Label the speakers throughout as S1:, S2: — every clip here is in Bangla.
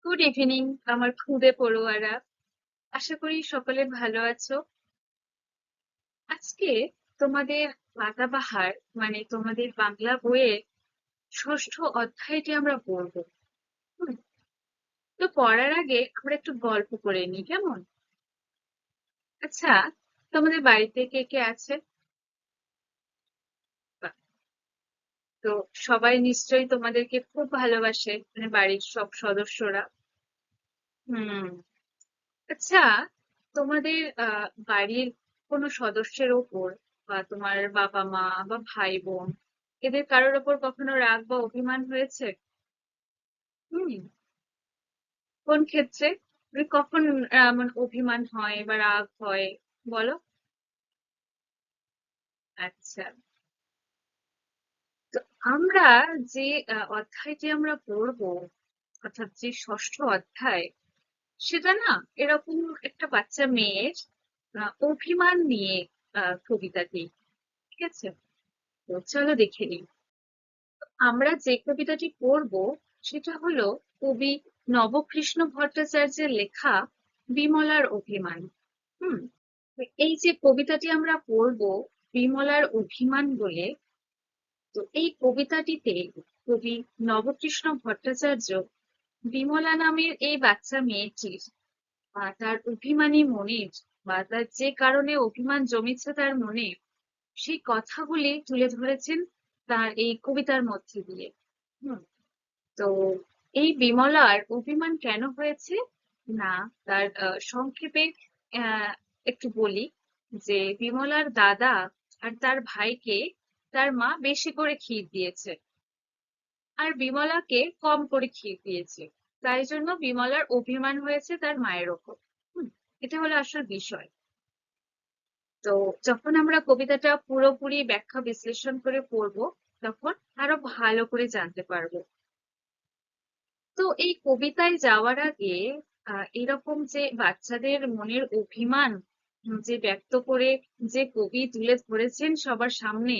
S1: গুড ইভিনিং আমার খুদে পড়ুয়ারা। আশা করি সকলে ভালো আছো। আজকে তোমাদের পাতাবাহার মানে তোমাদের বাংলা বইয়ের ষষ্ঠ অধ্যায়টি আমরা পড়বো। হুম, তো পড়ার আগে আমরা একটু গল্প করে নিই, কেমন? আচ্ছা, তোমাদের বাড়িতে কে কে আছে? বাহ, তো সবাই নিশ্চয়ই তোমাদেরকে খুব ভালোবাসে, মানে বাড়ির সব সদস্যরা। হুম। আচ্ছা, তোমাদের বাড়ির কোনো সদস্যের ওপর বা তোমার বাবা মা বা ভাই বোন এদের কারোর ওপর কখনো রাগ বা অভিমান হয়েছে? হুম। কোন ক্ষেত্রে? মানে কখন মানে অভিমান হয় বা রাগ হয়, বলো। আচ্ছা, তো আমরা যে অধ্যায়টি আমরা পড়বো, অর্থাৎ যে ষষ্ঠ অধ্যায়, সেটা না এরকম একটা বাচ্চা মেয়ের অভিমান নিয়ে কবিতাটি। ঠিক আছে, তো চলো দেখে নিই। আমরা যে কবিতাটি পড়বো সেটা হলো কবি নবকৃষ্ণ ভট্টাচার্যের লেখা বিমলার অভিমান। হুম। তো এই যে কবিতাটি আমরা পড়বো বিমলার অভিমান বলে, তো এই কবিতাটিতে কবি নবকৃষ্ণ ভট্টাচার্য বিমলা নামের এই বাচ্চা মেয়েটির বা তার অভিমানী মনের বা তার যে কারণে অভিমান জমেছে তার মনে, সেই কথাগুলি তুলে ধরেছেন তার এই কবিতার মধ্যে দিয়ে। হুম। তো এই বিমলার অভিমান কেন হয়েছে, না তার সংক্ষেপে আহ, একটু বলি যে বিমলার দাদা আর তার ভাইকে তার মা বেশি করে ক্ষীর দিয়েছে, আর বিমলাকে কম করে ক্ষীর দিয়েছে। তাই জন্য বিমলার অভিমান হয়েছে তার মায়ের ওপর। হুম, এটা হলো আসল বিষয়। তো যখন আমরা কবিতাটা পুরোপুরি ব্যাখ্যা বিশ্লেষণ করে পড়বো, তখন আরো ভালো করে জানতে পারবো। তো এই কবিতায় যাওয়ার আগে এরকম যে বাচ্চাদের মনের অভিমান যে ব্যক্ত করে যে কবি তুলে ধরেছেন সবার সামনে,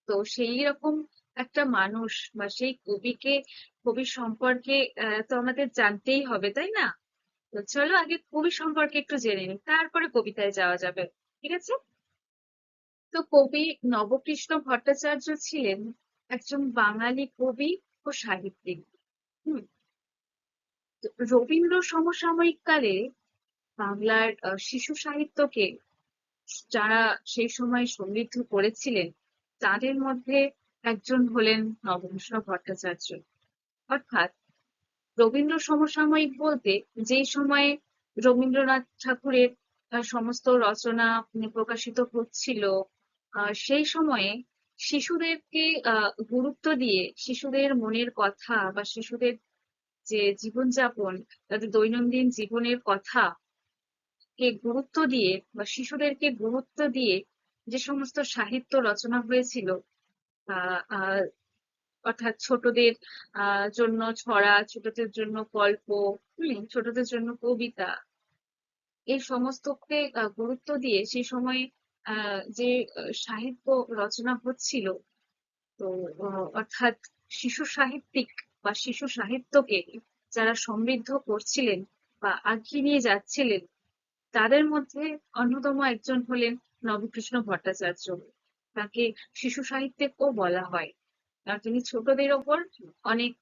S1: তো সেই রকম একটা মানুষ বা সেই কবিকে, কবি সম্পর্কে তো আমাদের জানতেই হবে, তাই না? তো চলো আগে কবি সম্পর্কে একটু জেনে নিই, তারপরে কবিতায় যাওয়া যাবে। ঠিক আছে। তো কবি নবকৃষ্ণ ভট্টাচার্য ছিলেন একজন বাঙালি কবি ও সাহিত্যিক। হুম। তো রবীন্দ্র সমসাময়িক কালে বাংলার শিশু সাহিত্যকে যারা সেই সময় সমৃদ্ধ করেছিলেন, তাদের মধ্যে একজন হলেন নবকৃষ্ণ ভট্টাচার্য। অর্থাৎ রবীন্দ্র সমসাময়িক বলতে যেই সময়ে রবীন্দ্রনাথ ঠাকুরের সমস্ত রচনা প্রকাশিত হচ্ছিল, সেই সময়ে শিশুদেরকে গুরুত্ব দিয়ে শিশুদের মনের কথা বা শিশুদের যে জীবনযাপন, তাদের দৈনন্দিন জীবনের কথা কে গুরুত্ব দিয়ে বা শিশুদেরকে গুরুত্ব দিয়ে যে সমস্ত সাহিত্য রচনা হয়েছিল, আহ আহ, অর্থাৎ ছোটদের জন্য ছড়া, ছোটদের জন্য গল্প, ছোটদের জন্য কবিতা, এই সমস্তকে গুরুত্ব দিয়ে সেই সময় যে সাহিত্য রচনা হচ্ছিল, তো অর্থাৎ শিশু সাহিত্যিক বা শিশু সাহিত্যকে যারা সমৃদ্ধ করছিলেন বা আগিয়ে নিয়ে যাচ্ছিলেন, তাদের মধ্যে অন্যতম একজন হলেন নবকৃষ্ণ ভট্টাচার্য। তাকে শিশু সাহিত্যিকও বলা হয়, আর তিনি ছোটদের ওপর অনেক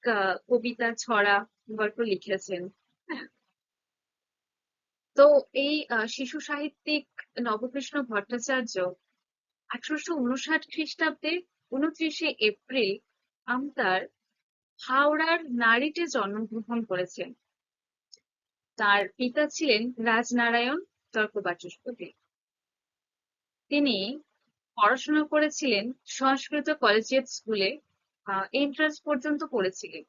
S1: কবিতা, ছড়া, গল্প লিখেছেন। হ্যাঁ। তো এই শিশু সাহিত্যিক নবকৃষ্ণ ভট্টাচার্য 1859 খ্রিস্টাব্দে 29শে এপ্রিল আমতার হাওড়ার নাড়িতে জন্মগ্রহণ করেছেন। তার পিতা ছিলেন রাজনারায়ণ তর্ক বাচস্পতি। তিনি পড়াশোনা করেছিলেন সংস্কৃত কলেজিয়েট স্কুলে, এন্ট্রান্স পর্যন্ত পড়েছিলেন।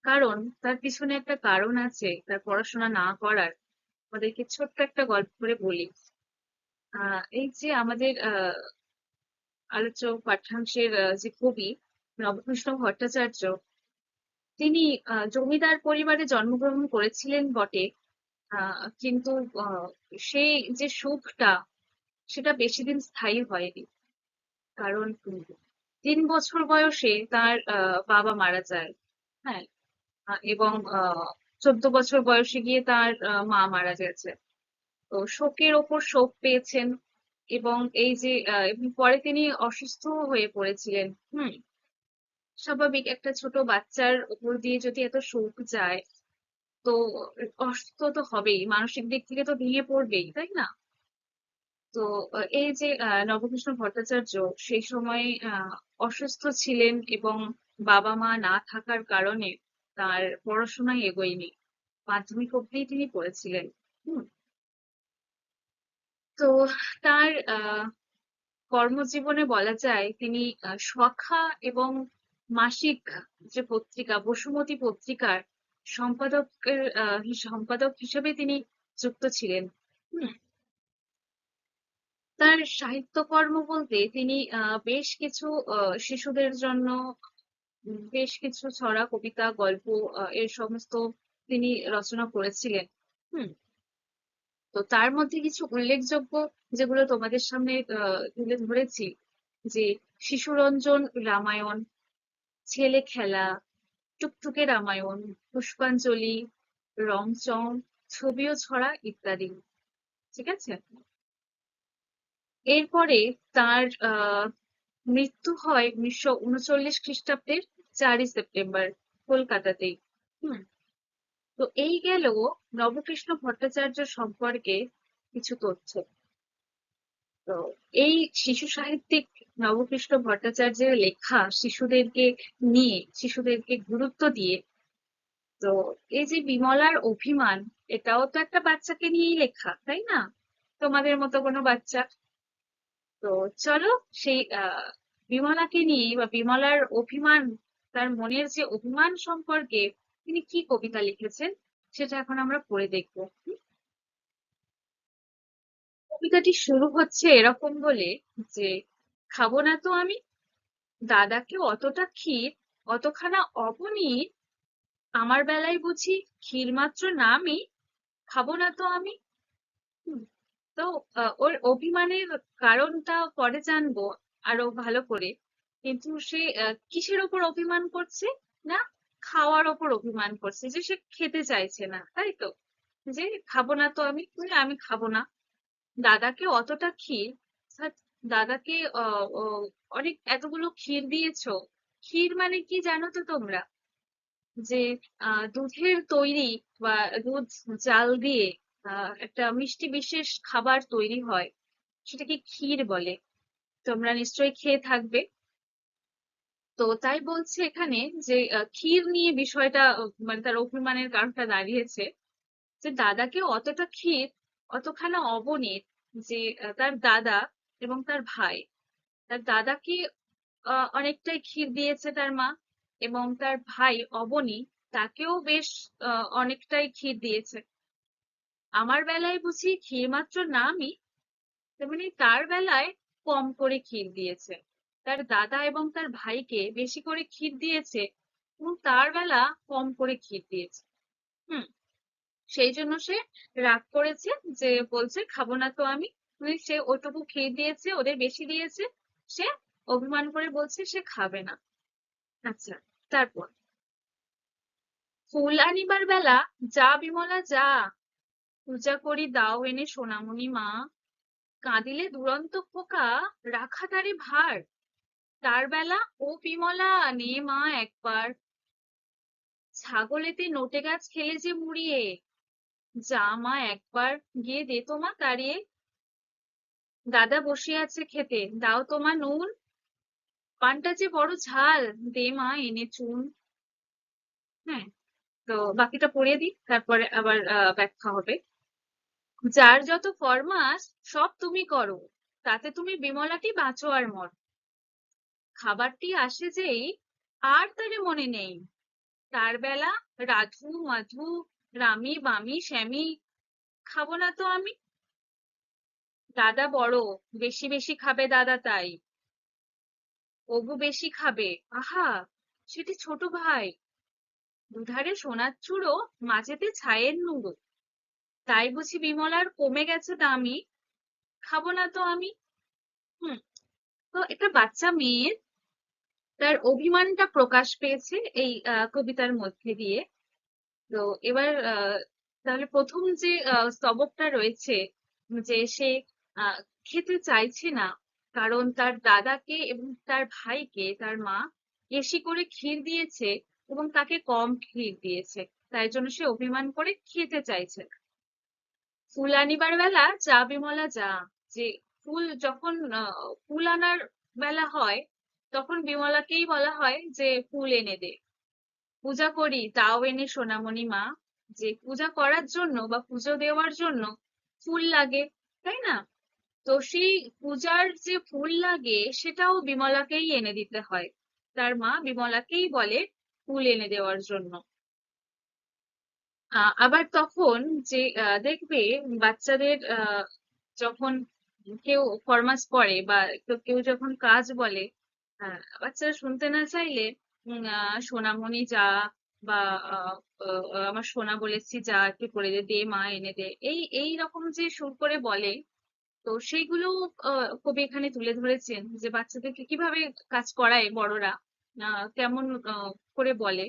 S1: কারণ তার পিছনে একটা কারণ আছে তার পড়াশোনা না করার। আমাদেরকে ছোট্ট একটা গল্প করে বলি। এই যে আমাদের আলোচ্য পাঠ্যাংশের যে কবি নবকৃষ্ণ ভট্টাচার্য, তিনি জমিদার পরিবারে জন্মগ্রহণ করেছিলেন বটে, কিন্তু আহ, সেই যে সুখটা, সেটা বেশি দিন স্থায়ী হয়নি। কারণ 3 বছর বয়সে তার বাবা মারা যায়। হ্যাঁ। এবং 14 বছর বয়সে গিয়ে তার মা মারা গেছে। তো শোকের ওপর শোক পেয়েছেন, এবং এই যে এবং পরে তিনি অসুস্থ হয়ে পড়েছিলেন। হুম। স্বাভাবিক একটা ছোট বাচ্চার উপর দিয়ে যদি এত শোক যায়, তো অসুস্থ তো হবেই, মানসিক দিক থেকে তো ভেঙে পড়বেই, তাই না? তো এই যে নবকৃষ্ণ ভট্টাচার্য সেই সময় অসুস্থ ছিলেন, এবং বাবা মা না থাকার কারণে তার পড়াশোনায় এগোয়নি, মাধ্যমিক অবধি তিনি পড়েছিলেন। হুম। তো তার কর্মজীবনে বলা যায় তিনি সখা এবং মাসিক যে পত্রিকা বসুমতী পত্রিকার সম্পাদক হিসেবে তিনি যুক্ত ছিলেন। হুম। তার সাহিত্যকর্ম বলতে তিনি বেশ কিছু শিশুদের জন্য বেশ কিছু ছড়া, কবিতা, গল্প, এর সমস্ত তিনি রচনা করেছিলেন। হুম। তো তার মধ্যে কিছু উল্লেখযোগ্য যেগুলো তোমাদের সামনে তুলে ধরেছি, যে শিশুরঞ্জন রামায়ণ, ছেলে খেলা, টুকটুকে রামায়ণ, পুষ্পাঞ্জলি, রংচং, ছবি ও ছড়া ইত্যাদি। ঠিক আছে। এরপরে তার মৃত্যু হয় 1939 খ্রিস্টাব্দের 4ই সেপ্টেম্বর, কলকাতাতেই। হুম। তো এই গেল নবকৃষ্ণ ভট্টাচার্য সম্পর্কে কিছু তথ্য। তো এই শিশু সাহিত্যিক নবকৃষ্ণ ভট্টাচার্যের লেখা শিশুদেরকে নিয়ে, শিশুদেরকে গুরুত্ব দিয়ে, তো এই যে বিমলার অভিমান, এটাও তো একটা বাচ্চাকে নিয়েই লেখা, তাই না? তোমাদের মতো কোনো বাচ্চা। তো চলো সেই বিমলাকে নিয়ে, বা বিমলার অভিমান, তার মনের যে অভিমান সম্পর্কে তিনি কি কবিতা লিখেছেন, সেটা এখন আমরা পড়ে দেখবো। কবিতাটি শুরু হচ্ছে এরকম বলে, যে খাবো না তো আমি দাদাকে অতটা ক্ষীর, অতখানা অপনীর, আমার বেলায় বুঝি ক্ষীর মাত্র নামই, খাবো না তো আমি। হুম। তো ওর অভিমানের কারণটা পরে জানবো আরো ভালো করে, কিন্তু সে কিসের ওপর অভিমান করছে? না, খাওয়ার ওপর অভিমান করছে, যে সে খেতে চাইছে না, তাই তো? যে খাবো না তো আমি, আমি খাবো না। দাদাকে অতটা ক্ষীর, অর্থাৎ দাদাকে অনেক এতগুলো ক্ষীর দিয়েছো। ক্ষীর মানে কি জানো তো তোমরা? যে দুধের তৈরি, বা দুধ জাল দিয়ে একটা মিষ্টি বিশেষ খাবার তৈরি হয়, সেটাকে ক্ষীর বলে। তোমরা নিশ্চয়ই খেয়ে থাকবে। তো তাই বলছে এখানে, যে ক্ষীর নিয়ে বিষয়টা, মানে তার অভিমানের কারণটা দাঁড়িয়েছে, যে দাদাকে অতটা ক্ষীর, অতখানা অবনীত, যে তার দাদা এবং তার ভাই, তার দাদাকে অনেকটাই ক্ষীর দিয়েছে তার মা, এবং তার ভাই অবনী, তাকেও বেশ অনেকটাই ক্ষীর দিয়েছে। আমার বেলায় বুঝি ক্ষীর মাত্র নামই, তেমনি তার বেলায় কম করে ক্ষীর দিয়েছে। তার দাদা এবং তার ভাইকে বেশি করে ক্ষীর দিয়েছে, এবং তার বেলা কম করে ক্ষীর দিয়েছে। হুম। সেই জন্য সে রাগ করেছে, যে বলছে খাবো না তো আমি। সে ওটুকু খেয়ে দিয়েছে, ওদের বেশি দিয়েছে, সে অভিমান করে বলছে সে খাবে না। আচ্ছা। তারপর, ফুল আনিবার বেলা যা বিমলা যা, পূজা করি দাও এনে সোনামণি মা, কাঁদিলে দুরন্ত খোকা, রাখা তারে ভার, তার বেলা ও বিমলা নে মা একবার, ছাগলেতে নোটে গাছ খেলে যে মুড়িয়ে, যা মা একবার গিয়ে দে তোমা তাড়িয়ে, দাদা বসে আছে খেতে দাও তোমা নুন, পানটা যে বড় ঝাল দে মা এনে চুন। হ্যাঁ। তো বাকিটা পড়িয়ে দিই, তারপরে আবার ব্যাখ্যা হবে। যার যত ফরমাস সব তুমি করো, তাতে তুমি বিমলাটি বাঁচো আর মর, খাবারটি আসে যেই আর তারে মনে নেই, তার বেলা রাধু মাধু, রামি বামি শ্যামি, খাবো না তো আমি। দাদা বড়, বেশি বেশি খাবে দাদা তাই, ওগো বেশি খাবে, আহা সেটি ছোট ভাই, দুধারে সোনার চূড়ো, মাঝেতে ছায়ের নুড়ো, তাই বুঝি বিমলার কমে গেছে দামি, খাবো না তো আমি। হুম। তো একটা বাচ্চা মেয়ের তার অভিমানটা প্রকাশ পেয়েছে এই কবিতার মধ্যে দিয়ে। তো এবার তাহলে প্রথম যে স্তবকটা রয়েছে, যে সে আহ, খেতে চাইছে না, কারণ তার দাদাকে এবং তার ভাইকে তার মা বেশি করে ক্ষীর দিয়েছে এবং তাকে কম ক্ষীর দিয়েছে, তাই জন্য সে অভিমান করে খেতে চাইছে না। ফুল আনিবার বেলা যা বিমলা যা, যে ফুল যখন ফুল আনার বেলা হয়, তখন বিমলাকেই বলা হয় যে ফুল এনে দে। পূজা করি তাও এনে সোনামণি মা, যে পূজা করার জন্য বা পুজো দেওয়ার জন্য ফুল লাগে, তাই না? তো সেই পূজার যে ফুল লাগে সেটাও বিমলাকেই এনে দিতে হয়, তার মা বিমলাকেই বলে ফুল এনে দেওয়ার জন্য। আবার তখন যে দেখবে বাচ্চাদের যখন কেউ ফরমাস করে বা কেউ যখন কাজ বলে, বাচ্চারা শুনতে না চাইলে সোনামণি যা, বা আহ, আমার সোনা বলেছি যা একটু করে দে, দে মা এনে দে, এই এই রকম যে সুর করে বলে। তো সেইগুলো কবি এখানে তুলে ধরেছেন যে বাচ্চাদেরকে কিভাবে কাজ করায় বড়রা, কেমন করে বলে।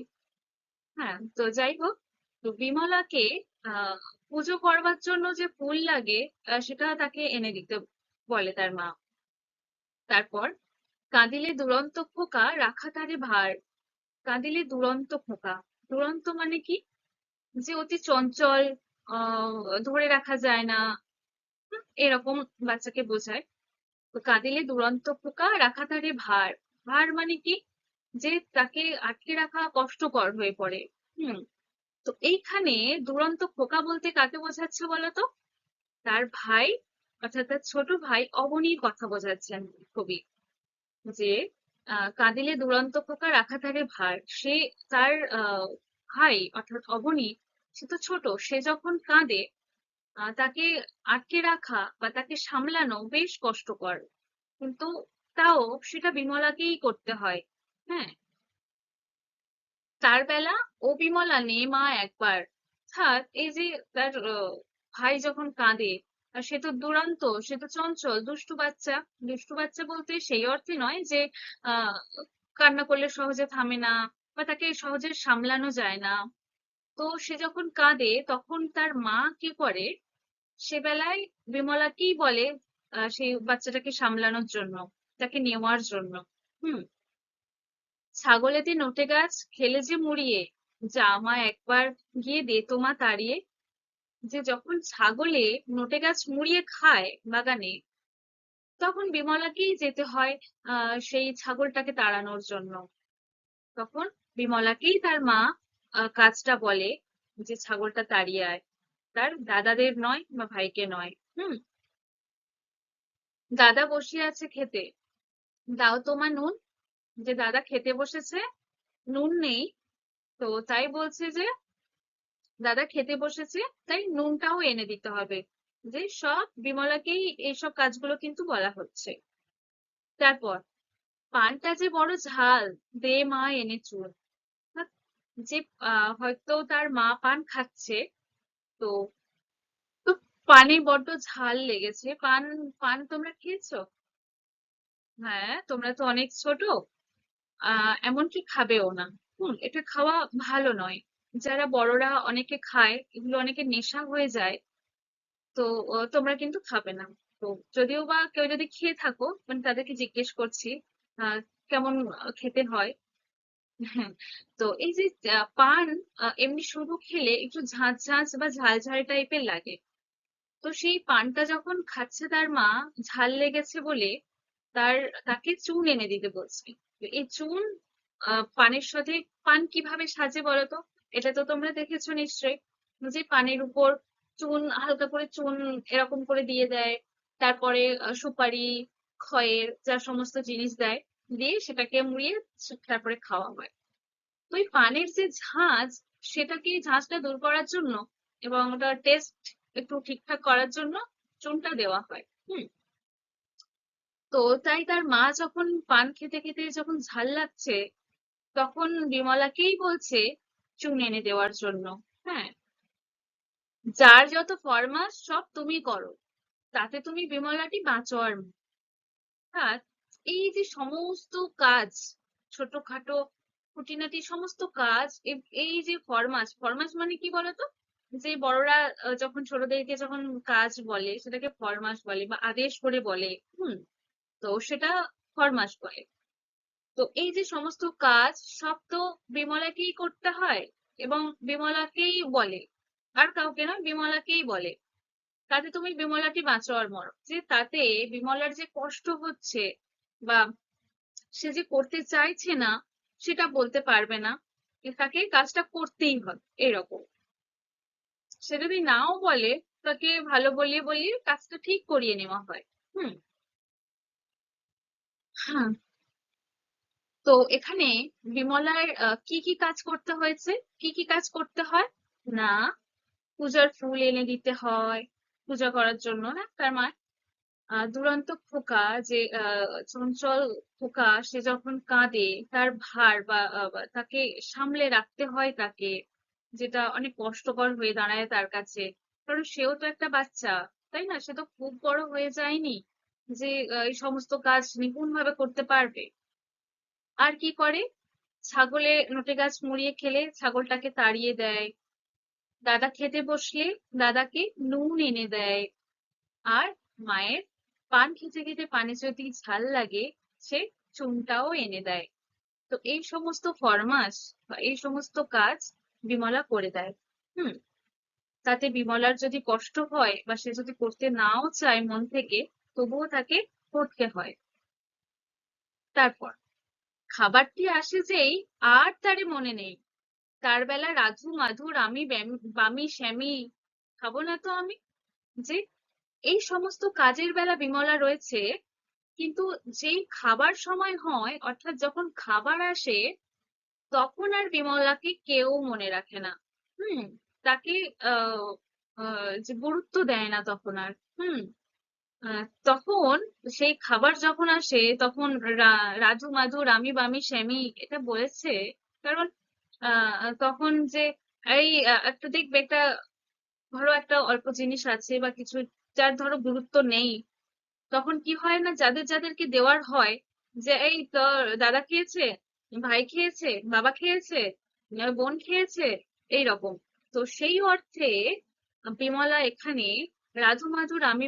S1: হ্যাঁ, তো যাই হোক, তো বিমলাকে আহ পুজো করবার জন্য যে ফুল লাগে সেটা তাকে এনে দিতে বলে তার মা। তারপর কাঁদিলে দুরন্ত খোকা রাখা তারে ভার। কাঁদিলে দুরন্ত খোকা, দুরন্ত মানে কি? যে অতি চঞ্চল, ধরে রাখা যায় না, এরকম বাচ্চাকে বোঝায়। তো কাঁদিলে দুরন্ত খোকা রাখা তারে ভার। ভার মানে কি? যে তাকে আটকে রাখা কষ্টকর হয়ে পড়ে। হুম। তো এইখানে দুরন্ত খোকা বলতে কাকে বোঝাচ্ছে বলতো? তার ভাই, অর্থাৎ তার ছোট ভাই অবনীর কথা বোঝাচ্ছেন কবি। যে কাঁদিলে দুরন্ত খোকা রাখা তারে ভার, সে তার ভাই অর্থাৎ অবনী, সে তো ছোট, সে যখন কাঁদে তাকে আটকে রাখা বা তাকে সামলানো বেশ কষ্টকর, কিন্তু তাও সেটা বিমলাকেই করতে হয়। হ্যাঁ, তার বেলা ও বিমলা নে মা একবার। অর্থাৎ এই যে তার ভাই যখন কাঁদে, সে তো দুরন্ত, সে তো চঞ্চল, দুষ্টু বাচ্চা। দুষ্টু বাচ্চা বলতে সেই অর্থে নয় যে আহ কান্না করলে সহজে থামে না বা তাকে সহজে সামলানো যায় না। তো সে যখন কাঁদে তখন তার মা কি করে, সে বেলায় বিমলাকেই বলে সেই বাচ্চাটাকে সামলানোর জন্য, তাকে নেওয়ার জন্য। হুম। ছাগলেতে নোটে গাছ খেলে যে মুড়িয়ে, যা মা একবার গিয়ে দে তোমা তাড়িয়ে। যে যখন ছাগলে নোটে গাছ মুড়িয়ে খায় বাগানে, তখন বিমলাকেই যেতে হয় সেই ছাগলটাকে তাড়ানোর জন্য। তখন বিমলাকেই তার মা কাজটা বলে যে ছাগলটা তাড়িয়ে আয়, তার দাদাদের নয় বা ভাইকে নয়। হুম। দাদা বসিয়ে আছে খেতে, দাও তোমা নুন। যে দাদা খেতে বসেছে, নুন নেই, তো তাই বলছে যে দাদা খেতে বসেছে, তাই নুনটাও এনে দিতে হবে। যে সব বিমলাকেই এইসব কাজগুলো কিন্তু বলা হচ্ছে। তারপর পানটা যে বড় ঝাল, দে মা এনে চুর। অর্থাৎ যে হয়তো তার মা পান খাচ্ছে, তো তো পানে বড্ড ঝাল লেগেছে। পান, পান তোমরা খেয়েছো? হ্যাঁ, তোমরা তো অনেক ছোট, এমনকি খাবেও না। এটা খাওয়া ভালো নয়। যারা বড়রা অনেকে খায়, এগুলো অনেকে নেশা হয়ে যায়। তো তোমরা কিন্তু খাবে না। তো যদিও বা কেউ যদি খেয়ে থাকো, মানে তাদেরকে জিজ্ঞেস করছি আহ কেমন খেতে হয়। হ্যাঁ। তো এই যে পান এমনি শুধু খেলে একটু ঝাঁঝ ঝাঁঝ বা ঝাল ঝাল টাইপের লাগে। তো সেই পানটা যখন খাচ্ছে তার মা, ঝাল লেগেছে বলে তার তাকে চুন এনে দিতে বলছে। তো এই চুন পানের সাথে, পান কিভাবে সাজে বলতো? এটা তো তোমরা দেখেছো নিশ্চয়ই, যে পানের উপর চুন, হালকা করে চুন এরকম করে দিয়ে দেয়। তারপরে সুপারি, খয়ের যা সমস্ত জিনিস দেয়, দিয়ে সেটাকে মুড়িয়ে তারপরে খাওয়া হয়। তো এই পানের যে ঝাঁজ, সেটাকে ঝাঁজটা দূর করার জন্য এবং ওটার টেস্ট একটু ঠিকঠাক করার জন্য চুনটা দেওয়া হয়। হুম। তো তাই তার মা যখন পান খেতে খেতে যখন ঝাল লাগছে, তখন বিমলাকেই বলছে চুন এনে দেওয়ার জন্য। হ্যাঁ, যার যত ফরমাস সব তুমি করো, তাতে তুমি বিমলাটি বাঁচো আর মরো। অর্থাৎ এই যে সমস্ত কাজ, ছোটখাটো খুঁটিনাটি সমস্ত কাজ, এই যে ফরমাস, ফরমাস মানে কি বলতো? যে বড়রা যখন ছোটদেরকে যখন কাজ বলে সেটাকে ফরমাস বলে বা আদেশ করে বলে। হুম। তো সেটা ফরমাস বলে। তো এই যে সমস্ত কাজ সব তো বিমলাকেই করতে হয় এবং বিমলাকেই বলে, আর কাউকে না, বিমলাকেই বলে। তাতে তুমি বিমলাকে বাঁচো আর মরো, যে তাতে বিমলার যে কষ্ট হচ্ছে বা সে যে করতে চাইছে না সেটা বলতে পারবে না, তাকে কাজটা করতেই হবে এরকম। সে যদি নাও বলে, তাকে ভালো বলিয়ে বলিয়ে কাজটা ঠিক করিয়ে নেওয়া হয়। হুম। হ্যাঁ। তো এখানে বিমলার কি কি কাজ করতে হয়েছে, কি কি কাজ করতে হয় না? পূজার ফুল এনে দিতে হয় পূজা করার জন্য, না তার মা। দুরন্ত খোকা, যে চঞ্চল খোকা, সে যখন কাঁদে তার ভার বা তাকে সামলে রাখতে হয় তাকে, যেটা অনেক কষ্টকর হয়ে দাঁড়ায় তার কাছে। কারণ সেও তো একটা বাচ্চা, তাই না? সে তো খুব বড় হয়ে যায়নি যে এই সমস্ত কাজ নিপুণ ভাবে করতে পারবে। আর কি করে? ছাগলে নোটে গাছ মুড়িয়ে খেলে ছাগলটাকে তাড়িয়ে দেয়। দাদা খেতে বসলে দাদাকে নুন এনে দেয়। আর মায়ের পান খেতে খেতে পানে যদি ঝাল লাগে, সে চুনটাও এনে দেয়। তো এই সমস্ত ফরমাস বা এই সমস্ত কাজ বিমলা করে দেয়। হুম। তাতে বিমলার যদি কষ্ট হয় বা সে যদি করতে নাও চায় মন থেকে, তবুও তাকে করতে হয়। তারপর খাবারটি আসে যেই, আর তারে মনে নেই তার বেলা রাধু মাধুর আমি বামি শ্যামি খাবো না তো আমি, যে এই সমস্ত কাজের বেলা বিমলা রয়েছে, কিন্তু যেই খাবার সময় হয়, অর্থাৎ যখন খাবার আসে, তখন আর বিমলাকে কেউ মনে রাখে না। হুম। তাকে আহ যে গুরুত্ব দেয় না তখন আর। হুম। তখন সেই খাবার যখন আসে, তখন রাজু মাধু রামি বামি শ্যামি এটা বলেছে। কারণ তখন যে এই একটা দেখবে, একটা ধরো একটা অল্প জিনিস আছে বা কিছু যার ধরো গুরুত্ব নেই, তখন কি হয় না, যাদের যাদেরকে দেওয়ার হয়, যে এই তোর দাদা খেয়েছে, ভাই খেয়েছে, বাবা খেয়েছে, বোন খেয়েছে, এইরকম। তো সেই অর্থে বিমলা এখানে রাধু মাধু রামি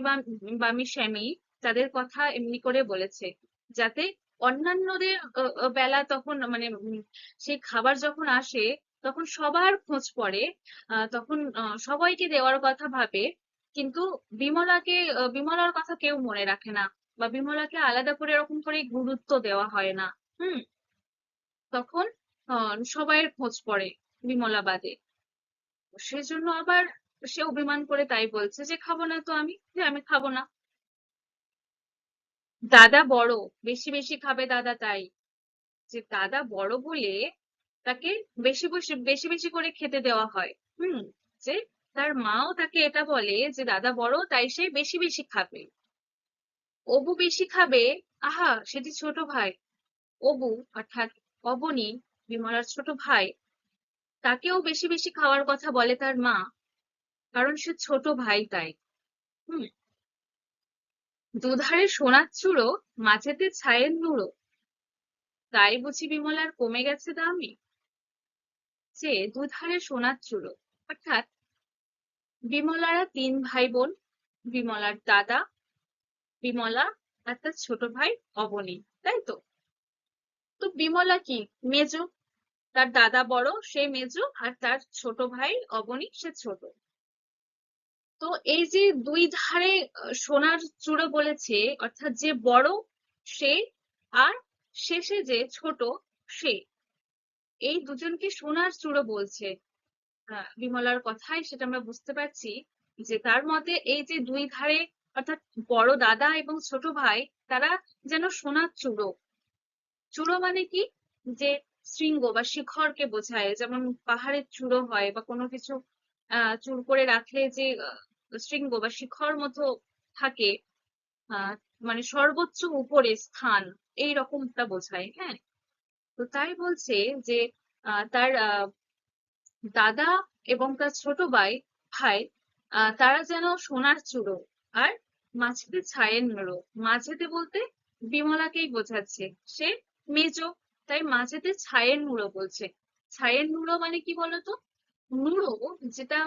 S1: বামি শ্যামি তাদের কথা এমনি করে বলেছে, যাতে অন্যান্যদের বেলা তখন মানে সেই খাবার যখন আসে, তখন সবার খোঁজ পড়ে। তখন সবাইকে দেওয়ার কথা ভাবে, কিন্তু বিমলার কথা কেউ মনে রাখে না, বা বিমলাকে আলাদা করে এরকম করে গুরুত্ব দেওয়া হয় না। হুম। তখন সবাইয়ের খোঁজ পড়ে বিমলা বাদে। সেজন্য আবার সে অভিমান করে তাই বলছে যে খাবো না তো আমি, যে আমি খাবো না। দাদা বড়, বেশি বেশি খাবে দাদা, তাই যে দাদা বড় বলে তাকে বেশি বেশি বেশি বেশি করে খেতে দেওয়া হয়। হুম। যে তার মাও তাকে এটা বলে যে দাদা বড়, তাই সে বেশি বেশি খাবে। অবু বেশি খাবে, আহা সেটি ছোট ভাই। অবু অর্থাৎ অবনী, বিমলার ছোট ভাই, তাকেও বেশি বেশি খাওয়ার কথা বলে তার মা, কারণ সে ছোট ভাই তাই। হুম। দুধারে সোনার চূড়ো, মাঝেতে ছায়ের নুড়ো, তাই বুঝি বিমলার কমে গেছে দামি। যে দুধারে সোনার চূড়ো, অর্থাৎ বিমলারা তিন ভাই বোন। বিমলার দাদা, বিমলা আর তার ছোট ভাই অবনী, তাই তো? তো বিমলা কি মেজো, তার দাদা বড়, সে মেজো, আর তার ছোট ভাই অবনী সে ছোট। তো এই যে দুই ধারে সোনার চূড়ো বলেছে, অর্থাৎ যে বড় সে, আর শেষে যে ছোট সে, এই দুজনকে সোনার চূড়ো বলছে। বিমলার কথায় সেটা আমরা বুঝতে পারছি, যে তার মতে এই যে দুই ধারে, অর্থাৎ বড় দাদা এবং ছোট ভাই, তারা যেন সোনার চূড়ো। চূড়ো মানে কি? যে শৃঙ্গ বা শিখরকে বোঝায়, যেমন পাহাড়ের চূড়ো হয় বা কোনো কিছু চূড় করে রাখলে যে শৃঙ্গ বা শিখর মতো থাকে, আহ মানে সর্বোচ্চ উপরে স্থান, এই রকমটা বোঝায়। হ্যাঁ। তো তাই বলছে যে তার দাদা এবং তার ছোট ভাই ভাই তারা যেন সোনার চূড়ো, আর মাঝেতে ছায়ের নুড়ো। মাঝেতে বলতে বিমলাকেই বোঝাচ্ছে, সে মেজো। তাই মাঝেতে ছায়ের নুড়ো বলছে। ছায়ের নুড়ো মানে কি বলতো? নুড়ো যেটা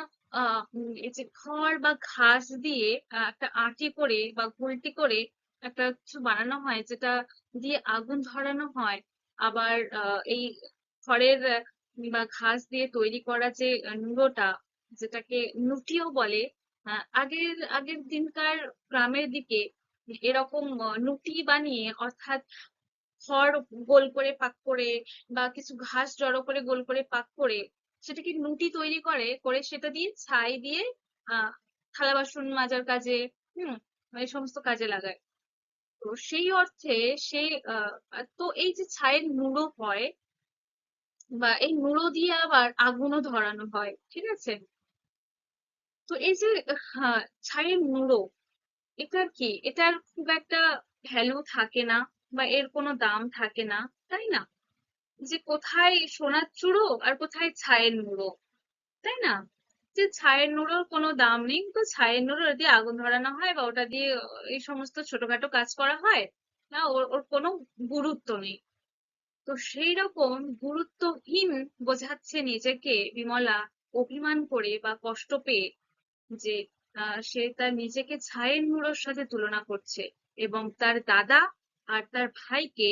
S1: এই যে খড় বা ঘাস দিয়ে একটা আঁটি করে বা গুলটি করে একটা কিছু বানানো হয়, যেটা দিয়ে আগুন ধরানো হয়। আবার এই খড়ের বা ঘাস দিয়ে তৈরি করা যে নুড়োটা, যেটাকে নুটিও বলে। আগের আগের দিনকার গ্রামের দিকে এরকম নুটি বানিয়ে, অর্থাৎ খড় গোল করে পাক করে বা কিছু ঘাস জড়ো করে গোল করে পাক করে সেটাকে নুটি তৈরি করে, সেটা দিয়ে ছাই দিয়ে আহ থালা বাসন মাজার কাজে, হুম, এই সমস্ত কাজে লাগায়। তো সেই অর্থে সেই তো এই যে ছাইয়ের নুড়ো হয়, বা এই নুড়ো দিয়ে আবার আগুনও ধরানো হয়, ঠিক আছে? তো এই যে ছাইয়ের নুড়ো, এটার কি, এটার খুব একটা ভ্যালু থাকে না, বা এর কোনো দাম থাকে না, তাই না? যে কোথায় সোনার চূড়ো আর কোথায় ছায়ের নুড়ো, তাই না? যে ছায়ের নুড়োর কোনো দাম নেই, তো ছায়ের নুড়ো দিয়ে আগুন ধরানো হয় বা ওটা দিয়ে এই সমস্ত ছোটখাটো কাজ করা হয় না, ওর ওর কোনো গুরুত্ব নেই। তো সেই রকম গুরুত্বহীন বোঝাচ্ছে নিজেকে বিমলা, অভিমান করে বা কষ্ট পেয়ে, যে সে তার নিজেকে ছায়ের নুড়োর সাথে তুলনা করছে, এবং তার দাদা আর তার ভাইকে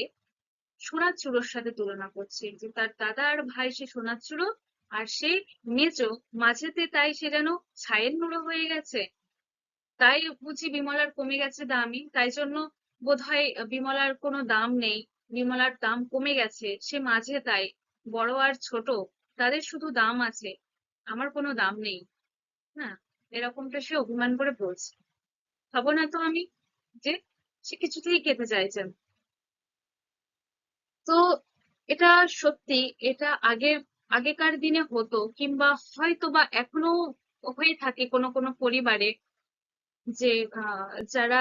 S1: সোনার চূড়োর সাথে তুলনা করছে, যে তার দাদা আর ভাই সে সোনার চূড়ো, আর সে মেজো মাঝেতে, তাই সে যেন ছায়ের নুড়ো হয়ে গেছে। তাই বুঝি বিমলার কমে গেছে দামই, তাই জন্য বোধহয় বিমলার কোনো দাম নেই, বিমলার দাম কমে গেছে, সে মাঝে, তাই বড় আর ছোট তাদের শুধু দাম আছে, আমার কোনো দাম নেই। হ্যাঁ, এরকমটা সে অভিমান করে বলছে। ভাবো না তো আমি, যে সে কিছুতেই খেতে চাইছেন। তো এটা সত্যি, এটা আগেকার দিনে হতো, কিংবা হয়তো বা এখনো হয়ে থাকে কোনো কোনো পরিবারে, যে যারা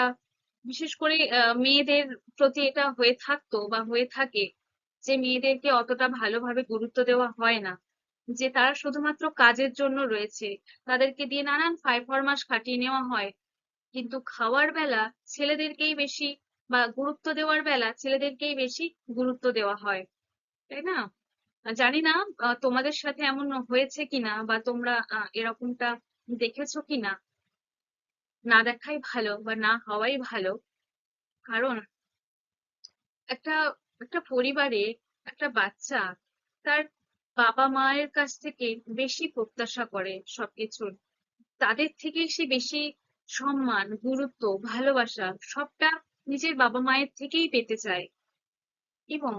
S1: বিশেষ করে মেয়েদের প্রতি এটা হয়ে থাকতো বা হয়ে থাকে, যে মেয়েদেরকে অতটা ভালোভাবে গুরুত্ব দেওয়া হয় না, যে তারা শুধুমাত্র কাজের জন্য রয়েছে, তাদেরকে দিয়ে নানান ফাইফরমাস খাটিয়ে নেওয়া হয়, কিন্তু খাওয়ার বেলা ছেলেদেরকেই বেশি, বা গুরুত্ব দেওয়ার বেলা ছেলেদেরকেই বেশি গুরুত্ব দেওয়া হয়, তাই না? জানি না তোমাদের সাথে এমন হয়েছে কিনা, বা তোমরা এরকমটা দেখেছো কিনা। না দেখাই ভালো, বা না হওয়াই ভালো। কারণ একটা একটা পরিবারে একটা বাচ্চা তার বাবা মায়ের কাছ থেকে বেশি প্রত্যাশা করে সবকিছুর, তাদের থেকে সে বেশি সম্মান, গুরুত্ব, ভালোবাসা সবটা নিজের বাবা মায়ের থেকেই পেতে চায়। এবং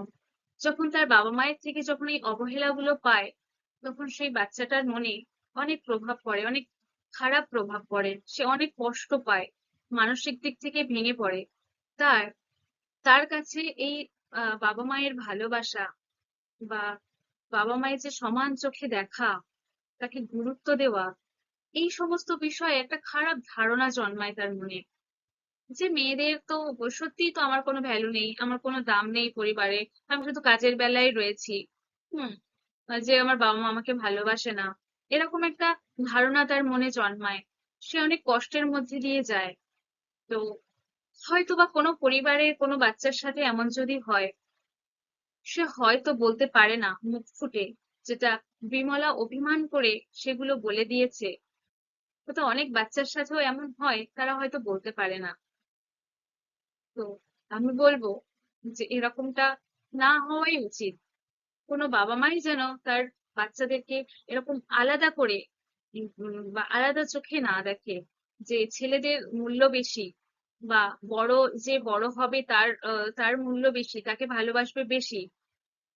S1: যখন তার বাবা মায়ের থেকে যখন এই অবহেলাগুলো পায়, তখন সেই বাচ্চাটার মনে অনেক প্রভাব পড়ে, অনেক খারাপ প্রভাব পড়ে, সে অনেক কষ্ট পায়, মানসিক দিক থেকে ভেঙে পড়ে। তার তার কাছে এই বাবা মায়ের ভালোবাসা, বা বাবা মায়ের যে সমান চোখে দেখা, তাকে গুরুত্ব দেওয়া, এই সমস্ত বিষয়ে একটা খারাপ ধারণা জন্মায় তার মনে, যে মেয়েদের তো সত্যিই তো আমার কোনো ভ্যালু নেই, আমার কোনো দাম নেই পরিবারে, আমি শুধু কাজের বেলায় রয়েছি। হুম, যে আমার বাবা মা আমাকে ভালোবাসে না, এরকম একটা ধারণা তার মনে জন্মায়। সে অনেক কষ্টের মধ্যে দিয়ে যায়। তো হয়তো বা কোনো পরিবারের কোনো বাচ্চার সাথে এমন যদি হয়, সে হয়তো বলতে পারে না মুখ ফুটে, যেটা বিমলা অভিমান করে সেগুলো বলে দিয়েছে। তো অনেক বাচ্চার সাথেও এমন হয়, তারা হয়তো বলতে পারে না। তো আমি বলবো যে এরকমটা না হওয়াই উচিত। কোনো বাবা মাই যেন তার বাচ্চাদেরকে এরকম আলাদা করে বা আলাদা চোখে না দেখে, যে ছেলেদের মূল্য বেশি, বা বড়, যে বড় হবে তার তার মূল্য বেশি, তাকে ভালোবাসবে বেশি,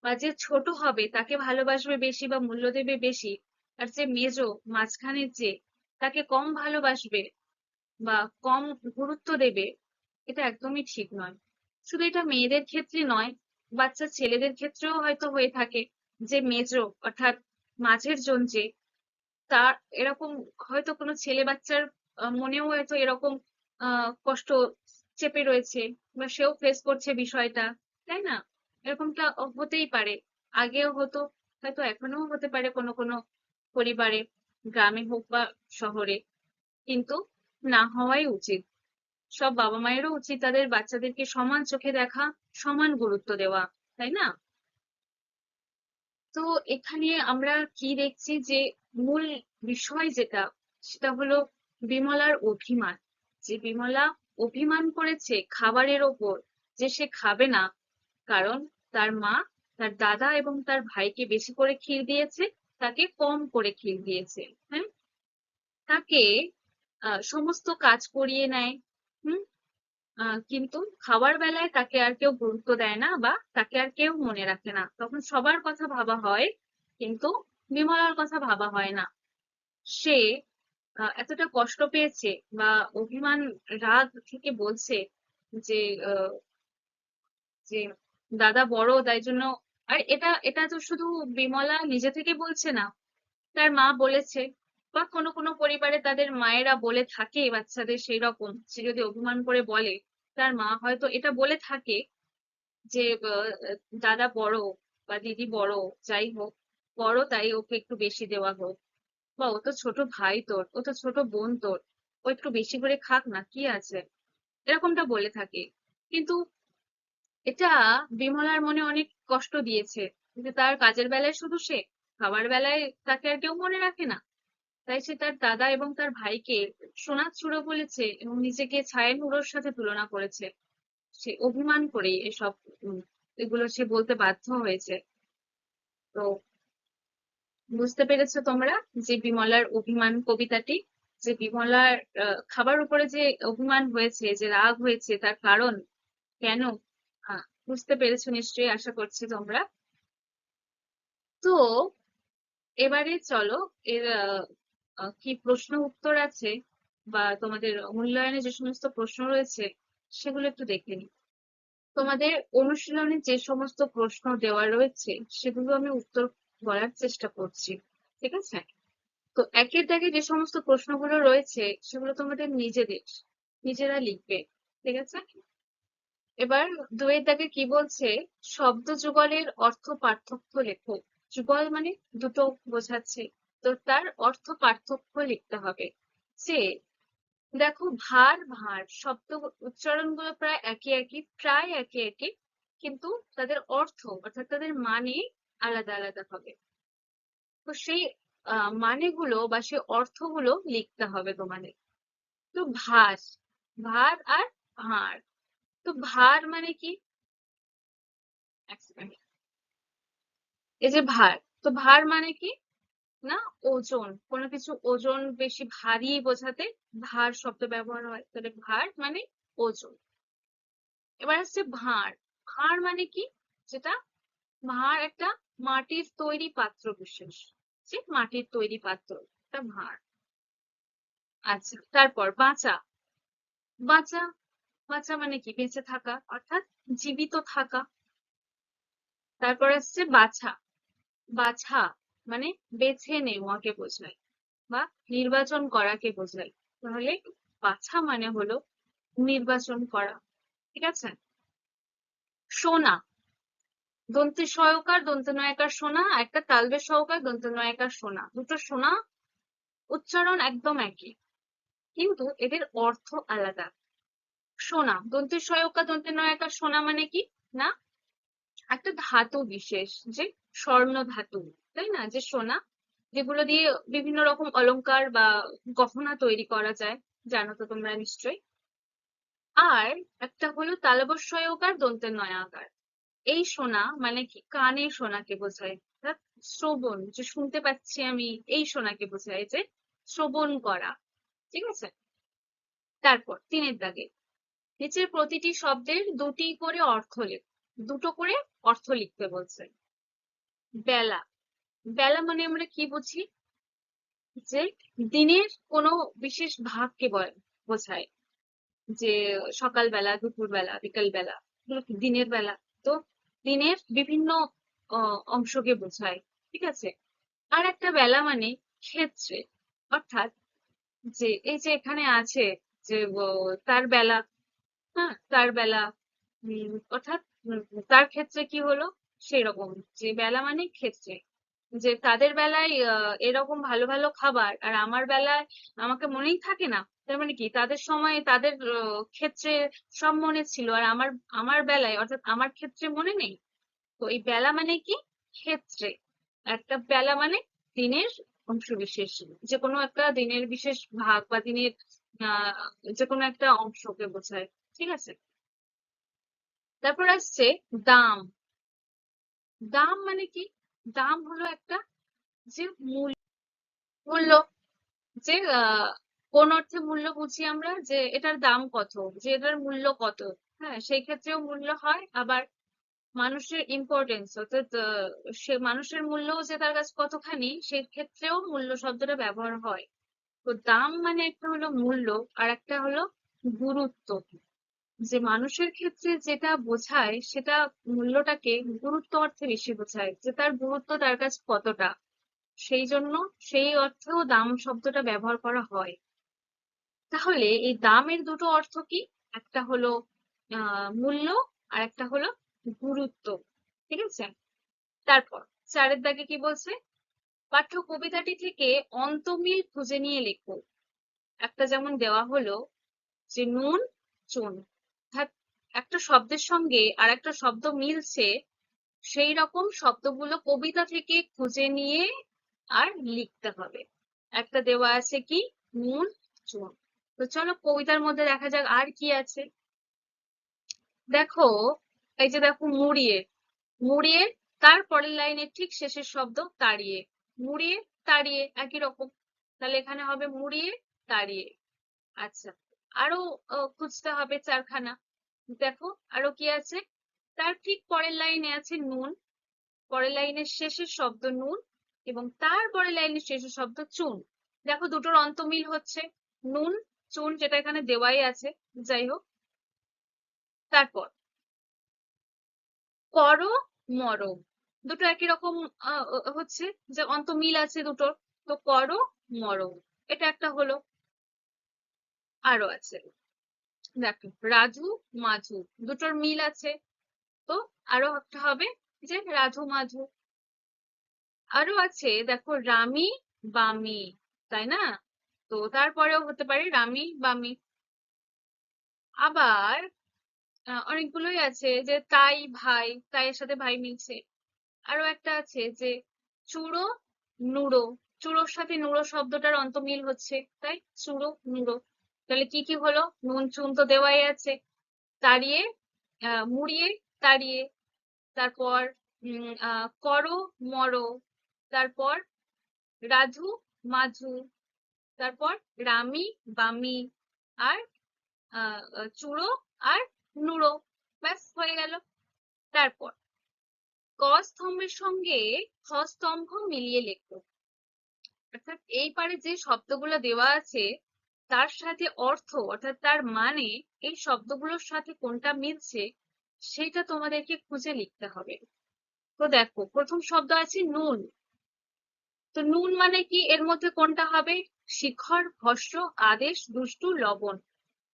S1: বা যে ছোট হবে তাকে ভালোবাসবে বেশি বা মূল্য দেবে বেশি, আর যে মেজো মাঝখানের, যে তাকে কম ভালোবাসবে বা কম গুরুত্ব দেবে, এটা একদমই ঠিক নয়। শুধু এটা মেয়েদের ক্ষেত্রে নয়, বাচ্চা ছেলেদের ক্ষেত্রেও হয়তো হয়ে থাকে, যে মেজো অর্থাৎ মাঝের জন, যে তার এরকম হয়তো কোনো ছেলে বাচ্চার মনেও হয়তো এরকম কষ্ট চেপে রয়েছে, বা সেও ফেস করছে বিষয়টা, তাই না? এরকমটা হতেই পারে, আগেও হতো, হয়তো এখনো হতে পারে কোনো কোনো পরিবারে, গ্রামে হোক বা শহরে। কিন্তু না হওয়াই উচিত। সব বাবা মায়েরও উচিত তাদের বাচ্চাদেরকে সমান চোখে দেখা, সমান গুরুত্ব দেওয়া, তাই না? তো এখানে আমরা কি দেখছি যে মূল বিষয় যেটা, সেটা হলো বিমলার অভিমান। যে বিমলা অভিমান করেছে খাবারের ওপর, যে সে খাবে না, কারণ তার মা তার দাদা এবং তার ভাইকে বেশি করে ক্ষীর দিয়েছে, তাকে কম করে ক্ষীর দিয়েছে। হ্যাঁ, তাকে সমস্ত কাজ করিয়ে নেয়। হুম। কিন্তু খাওয়ার বেলায় তাকে আর কেউ গুরুত্ব দেয় না, বা তাকে আর কেউ মনে রাখে না। তখন সবার কথা ভাবা হয়, কিন্তু বিমলার কথা ভাবা হয় না। সে এতটা কষ্ট পেয়েছে, বা অভিমান, রাগ থেকে বলছে যে আহ, যে দাদা বড়, তাই জন্য। আর এটা এটা তো শুধু বিমলা নিজে থেকে বলছে না, তার মা বলেছে, বা কোনো কোনো পরিবারে তাদের মায়েরা বলে থাকে বাচ্চাদের। সেই রকম সে যদি অভিমান করে বলে, তার মা হয়তো এটা বলে থাকে যে দাদা বড় বা দিদি বড়, যাই হোক, বড়, তাই ওকে একটু বেশি দেওয়া হোক। বা ও তো ছোট ভাই তোর, ও তো ছোট বোন তোর, ও একটু বেশি করে খাক না, কি আছে, এরকমটা বলে থাকে। কিন্তু এটা বিমলার মনে অনেক কষ্ট দিয়েছে, যে তার কাজের বেলায় শুধু সে, খাবার বেলায় তাকে আর কেউ মনে রাখে না। তাই সে তার দাদা এবং তার ভাইকে সোনার চূড়ো বলেছে, এবং নিজেকে ছায়ের নুড়োর সাথে তুলনা করেছে। সে অভিমান করে এসব উম, এগুলো সে বলতে বাধ্য হয়েছে। তো বুঝতে পেরেছো তোমরা যে বিমলার অভিমান কবিতাটি, যে বিমলার খাবার উপরে যে অভিমান হয়েছে, যে রাগ হয়েছে, তার কারণ কেন, বুঝতে পেরেছো নিশ্চয়ই, আশা করছি তোমরা। তো এবারে চলো, এর কি প্রশ্ন উত্তর আছে, বা তোমাদের মূল্যায়নে যে সমস্ত প্রশ্ন রয়েছে, সেগুলো একটু দেখে নিই। তোমাদের অনুশীলনে যে সমস্ত প্রশ্ন দেওয়া রয়েছে, সেগুলো আমি উত্তর বলার চেষ্টা করছি। ঠিক আছে? তো একের দাগে যে সমস্ত প্রশ্নগুলো রয়েছে, সেগুলো তোমাদের নিজেরা লিখবে। ঠিক আছে? এবার দুয়ের দাগে কি বলছে? শব্দ যুগলের অর্থ পার্থক্য লেখো। যুগল মানে দুটো বোঝাচ্ছে, তো তার অর্থ পার্থক্য লিখতে হবে। যে দেখো, ভার ভাঁড় শব্দ উচ্চারণগুলো প্রায় একই একই, কিন্তু তাদের অর্থ, অর্থাৎ তাদের মানে আলাদা আলাদা হবে। তো সেই মানেগুলো বা সেই অর্থগুলো লিখতে হবে তোমাদের। তো ভার, ভার আর ভাঁড়। তো ভার মানে কি? এক সেকেন্ড। এই যে ভার, তো ভার মানে কি? না, ওজন, কোনো কিছু ওজন বেশি ভারী বোঝাতে ভার শব্দ ব্যবহার হয়। তাহলে ভার মানে ওজন। এবার আসছে ভাঁড়। ভাঁড় মানে কি? যেটা, ভাঁড় একটা মাটির তৈরি পাত্র বিশেষ, যে মাটির তৈরি পাত্র, এটা ভাঁড়। আচ্ছা, তারপর বাঁচা। বাঁচা, বাঁচা মানে কি? বেঁচে থাকা, অর্থাৎ জীবিত থাকা। তারপর আসছে বাছা। বাছা মানে বেছে নেওয়াকে বোঝায়, বা নির্বাচন করাকে বোঝায়। তাহলে বাছা মানে হলো নির্বাচন করা। ঠিক আছে? সোনা, দন্তের সহকার দন্ত্য নয়কার সোনা, একটা তালবের সহকার দন্ত্য নয়কার সোনা, দুটো সোনা, উচ্চারণ একদম একই, কিন্তু এদের অর্থ আলাদা। সোনা, দন্তের সহায়িকা দন্তের নয়কার সোনা মানে কি? না, একটা ধাতু বিশেষ, যে স্বর্ণ ধাতু, তাই না? যে সোনা, যেগুলো দিয়ে বিভিন্ন রকম অলংকার বা গহনা তৈরি করা যায়, জানো তো তোমরা নিশ্চয়ই। আর একটা হলো তালবস্যয়কার দন্তের নয় আকার। এই শোনা মানে কি? কানে শোনাকে বোঝায়, অর্থাৎ শ্রবণ, যে শুনতে পাচ্ছি আমি, এই শোনাকে বোঝায়, যে শ্রবণ করা। ঠিক আছে? তারপর তিনের দাগে, নিচের প্রতিটি শব্দের দুটি করে অর্থ লেখ, দুটো করে অর্থ লিখতে বলছে। বেলা, বেলা মানে আমরা কি বুঝি? যে দিনের কোনো বিশেষ ভাগকে বোঝায়, যে সকাল বেলা, দুপুর বেলা, বিকাল বেলা, এগুলো কি দিনের বেলা? তো দিনের বিভিন্ন অংশকে বোঝায়। ঠিক আছে? আর একটা বেলা মানে ক্ষেত্রে, অর্থাৎ যে এই যে এখানে আছে, যে তার বেলা, হ্যাঁ, তার বেলা, অর্থাৎ তার ক্ষেত্রে কি হলো, সেই রকম। যে বেলা মানে ক্ষেত্রে, যে তাদের বেলায় এরকম ভালো ভালো খাবার, আর আমার বেলায় আমাকে মনেই থাকে না। তার মানে কি, তাদের সময় তাদের ক্ষেত্রে সব মনে ছিল, আর আমার আমার বেলায়, অর্থাৎ আমার ক্ষেত্রে মনে নেই। তো এই বেলা মানে কি? ক্ষেত্রে। একটা বেলা মানে দিনের অংশ বিশেষ, যে কোনো একটা দিনের বিশেষ ভাগ বা দিনের আহ যে কোনো একটা অংশকে বোঝায়। ঠিক আছে, তারপর আসছে দাম। দাম মানে কি? দাম হলো একটা যে মূল্য, যে কোন অর্থে মূল্য বুঝি আমরা, যে এটার দাম কত, যে এটার মূল্য কত। হ্যাঁ, সেই ক্ষেত্রেও মূল্য হয়। আবার মানুষের ইম্পর্টেন্স, অর্থাৎ সে মানুষের মূল্যও যে তার কাছে কতখানি, সেই ক্ষেত্রেও মূল্য শব্দটা ব্যবহার হয়। তো দাম মানে একটা হলো মূল্য, আর একটা হলো গুরুত্ব। যে মানুষের ক্ষেত্রে যেটা বোঝায় সেটা মূল্যটাকে গুরুত্ব অর্থে বেশি বোঝায়, যে তার গুরুত্ব তার কাছে কতটা, সেই জন্য সেই অর্থেও দাম শব্দটা ব্যবহার করা হয়। তাহলে এই দামের দুটো অর্থ কি? একটা হলো মূল্য, আর একটা হলো গুরুত্ব। ঠিক আছে, তারপর চারের দাগে কি বলছে? পাঠ্য কবিতাটি থেকে অন্তমিল খুঁজে নিয়ে লেখো। একটা যেমন দেওয়া হলো যে নুন চুন, অর্থাৎ একটা শব্দের সঙ্গে আর একটা শব্দ মিলছে, সেই রকম শব্দগুলো কবিতা থেকে খুঁজে নিয়ে আর লিখতে হবে। একটা দেওয়া আছে কি, নুন চুন। তো চলো কবিতার মধ্যে দেখা যাক আর কি আছে। দেখো, এই যে দেখো মুড়িয়ে, মুড়িয়ে, তার পরের লাইনের ঠিক শেষের শব্দ তাড়িয়ে। মুড়িয়ে তাড়িয়ে একই রকম, তাহলে এখানে হবে মুড়িয়ে তাড়িয়ে। আচ্ছা, আরো খুঁজতে হবে চারখানা। দেখো আরো কি আছে। তার ঠিক পরের লাইনে আছে নুন, পরের লাইনের শেষের শব্দ নুন, এবং তার পরের লাইনের শেষের শব্দ চুন। দেখো দুটোর অন্তমিল হচ্ছে, নুন চুন, যেটা এখানে দেওয়াই আছে। যাই হোক, তারপর করো মরো, দুটো একই রকম হচ্ছে, যে অন্তমিল আছে দুটোর। তো করো মরো, এটা একটা হলো। আরো আছে, দেখো রাজু মাঝু, দুটোর মিল আছে। তো আরো একটা হবে যে রাজু মাঝু। আরো আছে দেখো রামি বামি, তাই না? তো তারপরেও হতে পারে রামি বামি। আবার অনেকগুলোই আছে, যে তাই ভাই, তাইয়ের সাথে ভাই মিলছে। আরো একটা আছে যে চুড়ো নুড়ো, চুড়োর সাথে নুড়ো শব্দটার অন্তমিল হচ্ছে, তাই চুড়ো নুড়ো। তাহলে কি কি হলো? নুন চুন তো দেওয়াই আছে, তাড়িয়ে, মুড়িয়ে তাড়িয়ে, তারপর করো মরো, তারপর রাজু মাঝু, তারপর রামি বামি, আর চুড়ো আর নুড়ো। ব্যাস হয়ে গেল। তারপর ক স্তম্ভের সঙ্গে খ স্তম্ভ মিলিয়ে লেখো। অর্থাৎ এই পারে যে শব্দগুলো দেওয়া আছে তার সাথে অর্থ, অর্থাৎ তার মানে, এই শব্দগুলোর সাথে কোনটা মিলছে সেটা তোমাদেরকে খুঁজে লিখতে হবে। তো দেখো প্রথম শব্দ আছে নুন। তো নুন মানে কি? এর মধ্যে কোনটা হবে? শিখর ভস্য আদেশ দুষ্টু লবণ।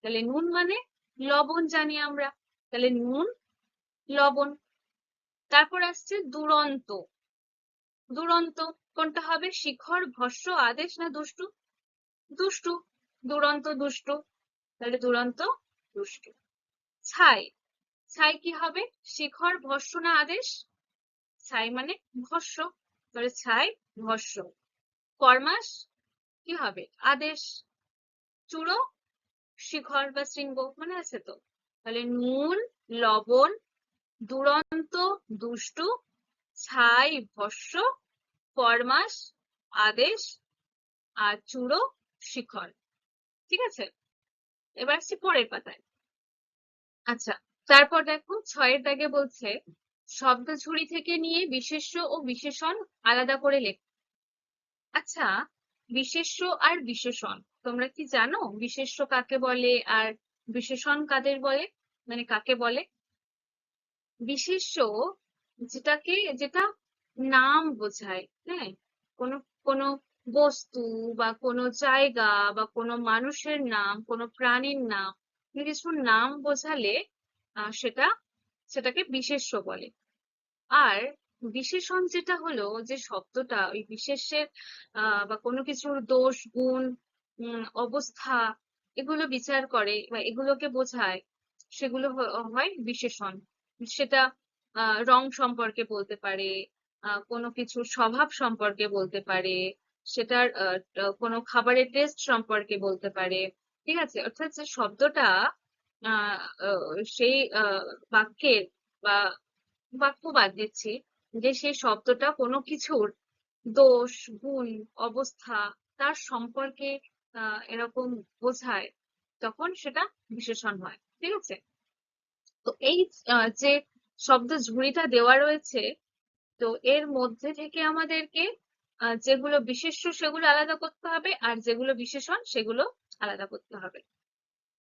S1: তাহলে নুন মানে লবণ জানি আমরা, তাহলে নুন লবণ। তারপর আসছে দুরন্ত। দুরন্ত কোনটা হবে? শিখর ভস্য আদেশ না দুষ্টু? দুষ্টু, দুরন্ত দুষ্টু, তাহলে দুরন্ত দুষ্টু। ছাই, ছাই কি হবে? শিখর ভস্য না আদেশ? ছাই মানে ভস্য, তাহলে ছাই ভস্য। ফরমাস কি হবে? আদেশ। চূড়ো শিখর বা শৃঙ্গ, মনে আছে তো? তাহলে নুন লবণ, দুরন্ত দুষ্টু, ছাই ভস্য, ফরমাস আদেশ, আর চূড়ো শিখর। ঠিক আছে, এবার আসছি পরের পাতায়। আচ্ছা, তারপর দেখো ছয়ের দাগে বলছে শব্দ ঝুড়ি থেকে নিয়ে বিশেষ্য ও বিশেষণ আলাদা করে লেখ। আচ্ছা, বিশেষ্য আর বিশেষণ তোমরা কি জানো? বিশেষ্য কাকে বলে আর বিশেষণ কাদের বলে, মানে কাকে বলে? বিশেষ্য যেটা নাম বোঝায়, হ্যাঁ, কোনো কোনো বস্তু বা কোনো জায়গা বা কোনো মানুষের নাম, কোনো প্রাণীর নাম, কিছুর নাম বোঝালে সেটা সেটাকে বিশেষ্য বলে। আর বিশেষণ যেটা হলো যে শব্দটা ওই বিশেষের বা কোনো কিছুর দোষ গুণ অবস্থা এগুলো বিচার করে বা এগুলোকে বোঝায়, সেগুলো হয় বিশেষণ। সেটা রং সম্পর্কে বলতে পারে, কোনো কিছুর স্বভাব সম্পর্কে বলতে পারে, সেটার কোনো খাবারের টেস্ট সম্পর্কে বলতে পারে। ঠিক আছে, অর্থাৎ যে শব্দটা আহ আহ, সেই বাক্যের বা বাক্য বাদ দিচ্ছি, যে সেই শব্দটা কোনো কিছুর দোষ, গুণ, অবস্থা, তার সম্পর্কে এরকম বোঝায়, তখন সেটা বিশেষণ হয়। ঠিক আছে, তো এই যে শব্দ ঝুড়িটা দেওয়া রয়েছে, তো এর মধ্যে থেকে আমাদেরকে যেগুলো বিশেষ্য সেগুলো আলাদা করতে হবে, আর যেগুলো বিশেষণ সেগুলো আলাদা করতে হবে।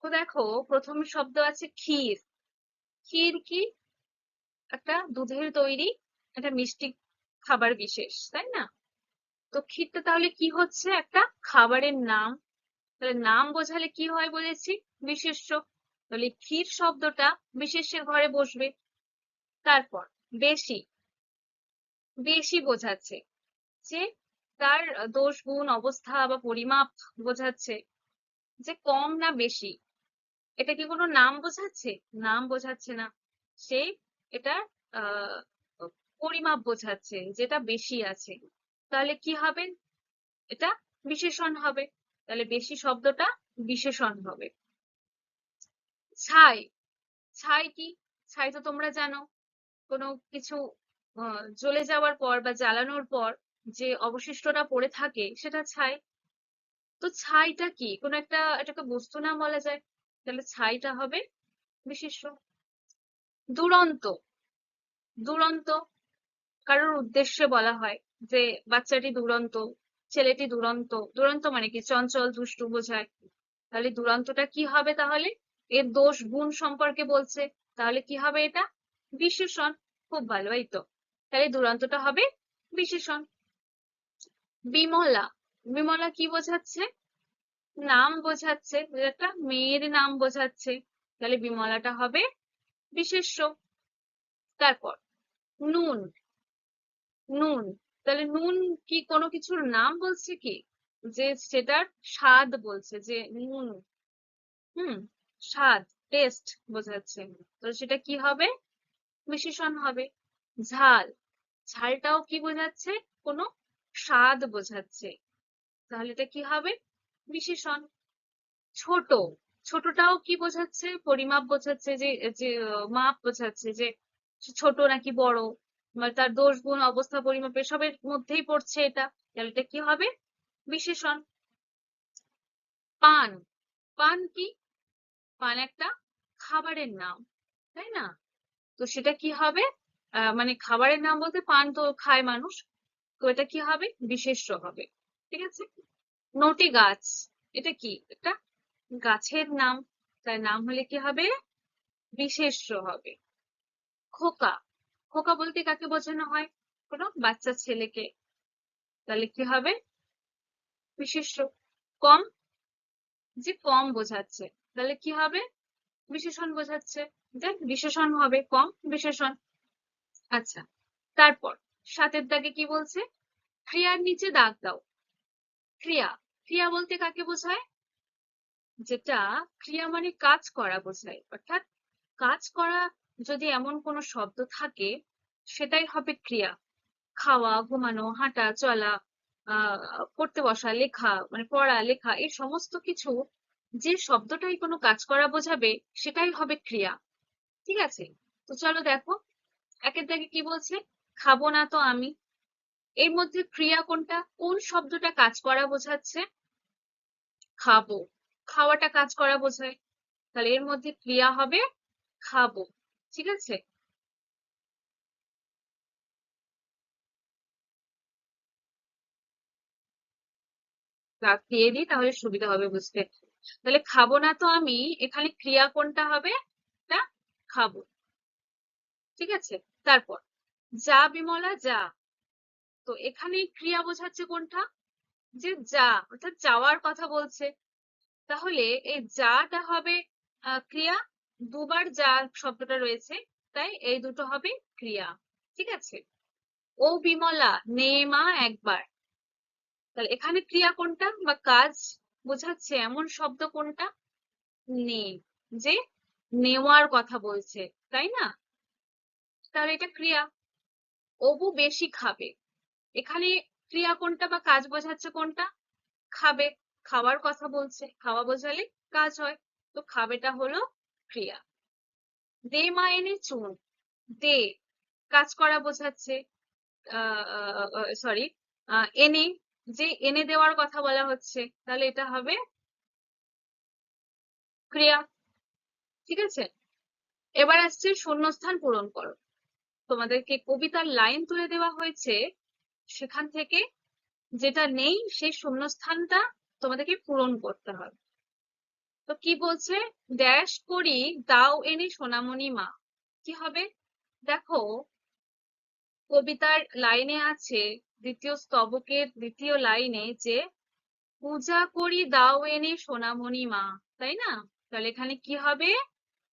S1: তো দেখো, প্রথম শব্দ আছে ক্ষীর। ক্ষীর কি? একটা দুধের তৈরি একটা মিষ্টি খাবার বিশেষ, তাই না? তো ক্ষীরটা তাহলে কি হচ্ছে? একটা খাবারের নাম। তাহলে নাম বোঝালে কি হয় বলেছি? বিশেষ্য। তাহলে ক্ষীর শব্দটা বিশেষ্যের ঘরে বসবে। তারপর বেশি। বেশি বোঝাচ্ছে যে তার দোষ, গুণ, অবস্থা বা পরিমাপ বোঝাচ্ছে, যে কম না বেশি। এটা কি কোনো নাম বোঝাচ্ছে? নাম বোঝাচ্ছে না। সে এটা আহ পরিমাপ বোঝাচ্ছে, যেটা বেশি আছে। তাহলে কি হবে? এটা বিশেষণ হবে। তাহলে বেশি শব্দটা বিশেষণ হবে। ছাই। ছাই কি? ছাই তো তোমরা জানো, কোনো কিছু জ্বলে যাওয়ার পর বা জ্বালানোর পর যে অবশিষ্টটা পড়ে থাকে সেটা ছাই। তো ছাইটা কি? কোনো একটা এটাকে বস্তু নাম বলা যায়। তাহলে ছাইটা হবে বিশেষ্য। দুরন্ত। দুরন্ত কারোর উদ্দেশ্যে বলা হয়, যে বাচ্চাটি দুরন্ত, ছেলেটি দুরন্ত। দুরন্ত মানে কি? চঞ্চল, দুষ্টু বোঝায়। তাহলে দুরন্তটা কি হবে তাহলে? এর দোষ, গুণ সম্পর্কে বলছে। তাহলে কি হবে এটা? বিশেষণ। খুব ভালো, এই তো। তাহলে দুরন্তটা হবে বিশেষণ। বিমলা। বিমলা কি বোঝাচ্ছে? নাম বোঝাচ্ছে, একটা মেয়ের নাম বোঝাচ্ছে। তাহলে বিমলাটা হবে বিশেষ্য। তারপর নুন। নুন। তাহলে নুন কি কোনো কিছুর নাম বলছে কি? যে সেটার স্বাদ বলছে, যে নুন। হুম, স্বাদ, টেস্ট বোঝাচ্ছে। তো সেটা কি হবে? বিশেষণ হবে। ঝাল। ঝালটাও কি বোঝাচ্ছে? কোনো স্বাদ বোঝাচ্ছে। তাহলে এটা কি হবে? বিশেষণ। ছোট। ছোটটাও কি বোঝাচ্ছে? পরিমাপ বোঝাচ্ছে, যে যে মাপ বোঝাচ্ছে, যে সে ছোট নাকি বড়, বা তার দোষ, গুণ, অবস্থা, পরিমাপ এসবের মধ্যেই পড়ছে এটা। তাহলে এটা কি হবে? বিশেষণ। পান। পান কি? পান একটা খাবারের নাম, তাই না? তো সেটা কি হবে? মানে খাবারের নাম বলতে পান তো খায় মানুষ, তো এটা কি হবে? বিশেষ্য হবে। ঠিক আছে। নটি গাছ। এটা কি? একটা গাছের নাম। তার নাম হলে কি হবে? বিশেষ্য হবে। খোকা। খোকা বলতে কাকে বোঝানো হয়? কোনো বাচ্চা ছেলেকে। তাহলে কি হবে? বিশেষ্য। কম। যে কম বোঝাচ্ছে, তাহলে কি হবে? বিশেষণ বোঝাচ্ছে, যে বিশেষণ হবে। কম বিশেষণ। আচ্ছা, তারপর সাতের দাগে কি বলছে? ক্রিয়ার নিচে দাগ দাও। ক্রিয়া। ক্রিয়া বলতে কাকে বোঝায়? যেটা ক্রিয়া মানে কাজ করা বোঝায়, অর্থাৎ কাজ করা যদি এমন কোনো শব্দ থাকে, সেটাই হবে ক্রিয়া। খাওয়া, ঘুমানো, হাঁটা, চলা, পড়তে বসা, লেখা, মানে পড়া লেখা, এই সমস্ত কিছু যে শব্দটাই কোনো কাজ করা বোঝাবে, সেটাই হবে ক্রিয়া। ঠিক আছে, তো চলো দেখো, একের দাগে কি বলছে? খাবো না তো আমি। এর মধ্যে ক্রিয়া কোনটা? কোন শব্দটা কাজ করা বোঝাচ্ছে? খাবো। খাওয়াটা কাজ করা বোঝায়। তাহলে এর মধ্যে ক্রিয়া হবে খাবো। ঠিক আছে, দাগ দিয়ে দিই তাহলে সুবিধা হবে বুঝতে। তাহলে খাবো না তো আমি, এখানে ক্রিয়া কোনটা হবে? এটা খাবো। ঠিক আছে, তারপর যা বিমলা যা। তো এখানে ক্রিয়া বোঝাচ্ছে কোনটা? যে যা, অর্থাৎ যাওয়ার কথা বলছে। তাহলে এই যাটা হবে ক্রিয়া। দুবার যা শব্দটা রয়েছে, তাই এই দুটো হবে ক্রিয়া। ঠিক আছে। ও বিমলা নে মা একবার। তাহলে এখানে ক্রিয়া কোনটা বা কাজ বোঝাচ্ছে এমন শব্দ কোনটা? নে। যে নেওয়ার কথা বলছে, তাই না? তাহলে এটা ক্রিয়া। অবু বেশি খাবে। এখানে ক্রিয়া কোনটা বা কাজ বোঝাচ্ছে কোনটা? খাবে, খাওয়ার কথা বলছে, খাওয়া বোঝালে কাজ হয়, তো খাবেটা হলো ক্রিয়া। দে মা এনে চুন, দে কাজ করা বোঝাচ্ছে, সরি, এনে, যে এনে দেওয়ার কথা বলা হচ্ছে, তাহলে এটা হবে ক্রিয়া। ঠিক আছে, এবার আসছে শূন্যস্থান পূরণ করো। তোমাদেরকে কবিতার লাইন তুলে দেওয়া হয়েছে, সেখান থেকে যেটা নেই সেই শূন্যস্থানটা তোমাদেরকে পূরণ করতে হবে। তো কি বলছে? ড্যাশ করি দাও এনে সোনামণি মা। কি হবে? দেখো, কবিতার লাইনে আছে, দ্বিতীয় স্তবকের দ্বিতীয় লাইনে, যে পূজা করি দাও এনে সোনামণি মা, তাই না? তাহলে এখানে কি হবে?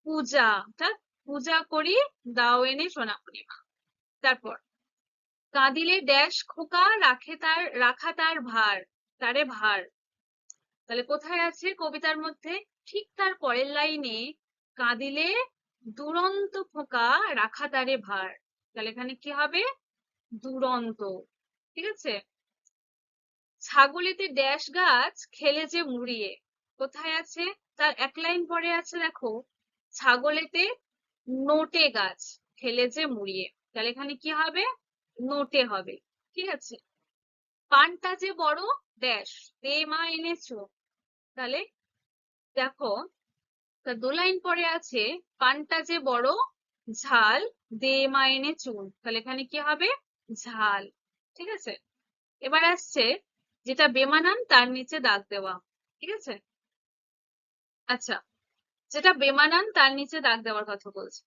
S1: পূজা, অর্থাৎ পূজা করি দাও এনে সোনামণি মা। তারপর কাঁদিলে ড্যাশ খোকা রাখা তার ভার, তারে ভার। তাহলে কোথায় আছে কবিতার মধ্যে? ঠিক তার পরের লাইনে, কাঁদিলে দুরন্ত খোকা রাখা তারে ভার। তাহলে এখানে কি হবে? দুরন্ত। ঠিক আছে, ছাগলেতে ড্যাশ গাছ খেলে যে মুড়িয়ে, কোথায় আছে? তার এক লাইন পরে আছে, দেখো, ছাগলেতে নোটে গাছ খেলে যে মুড়িয়ে। তাহলে এখানে কি হবে? নোটে হবে। ঠিক আছে, পানটা যে বড় ড্যাশ দে মা এনেছো। তাহলে দেখো, তার দু লাইন পরে আছে, পানটা যে বড় ঝাল দে মা এনে চুন। তাহলে এখানে কি হবে? ঝাল। ঠিক আছে, এবার আসছে যেটা বেমানান তার নিচে দাগ দেওয়া। ঠিক আছে, আচ্ছা, যেটা বেমানান তার নিচে দাগ দেওয়ার কথা বলছে।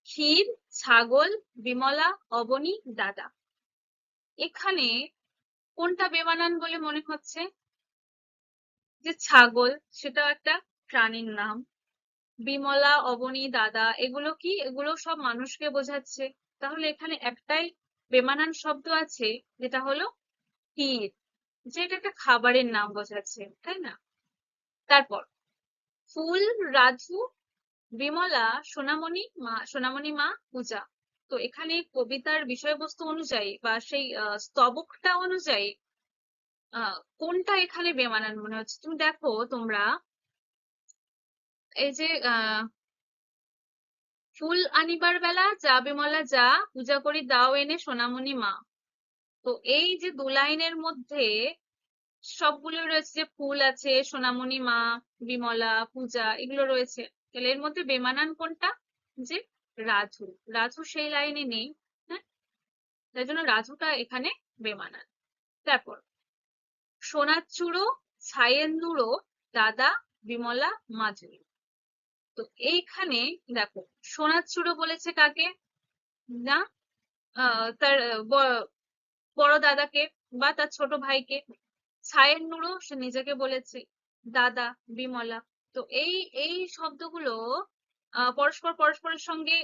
S1: ক্ষীর, ছাগল, বিমলা, অবনী, দাদা। এখানে কোনটা বেমানান বলে মনে হচ্ছে? যে ছাগল, সেটাও একটা প্রাণীর নাম। বিমলা, অবনী, দাদা, এগুলো কি? এগুলো সব মানুষকে বোঝাচ্ছে। তাহলে এখানে একটাই বেমানান শব্দ আছে, যেটা হলো ক্ষীর, যেটা একটা খাবারের নাম বোঝাচ্ছে, তাই না? তারপর ফুল, রাজু, বিমলা, সোনামণি মা, পূজা। তো এখানে কবিতার বিষয়বস্তু অনুযায়ী বা সেই স্তবকটা অনুযায়ী কোনটা এখানে বেমানান মনে হচ্ছে? তুমি দেখো, তোমরা এই যে ফুল আনিবার বেলা যা বিমলা যা, পূজা করি দাও এনে সোনামণি মা। তো এই যে দু লাইনের মধ্যে সবগুলো রয়েছে, যে ফুল আছে, সোনামণি মা, বিমলা, পূজা, এগুলো রয়েছে। তাহলে এর মধ্যে বেমানান কোনটা? যে রাজু, রাজু সেই লাইনে নেই। হ্যাঁ, তাই জন্য রাজুটা এখানে বেমানান। তারপর সোনার চূড়ো, ছায়েন্দুরো, দাদা, বিমলা, মাধুরী। তো এইখানে দেখো, সোনার চূড়ো বলেছে কাকে? না, তার বড় দাদাকে বা তার ছোট ভাইকে। ছায়ের নুরো সে নিজেকে বলেছে, দাদা, বিমলা। তো এই এই শব্দগুলো পরস্পরের সঙ্গে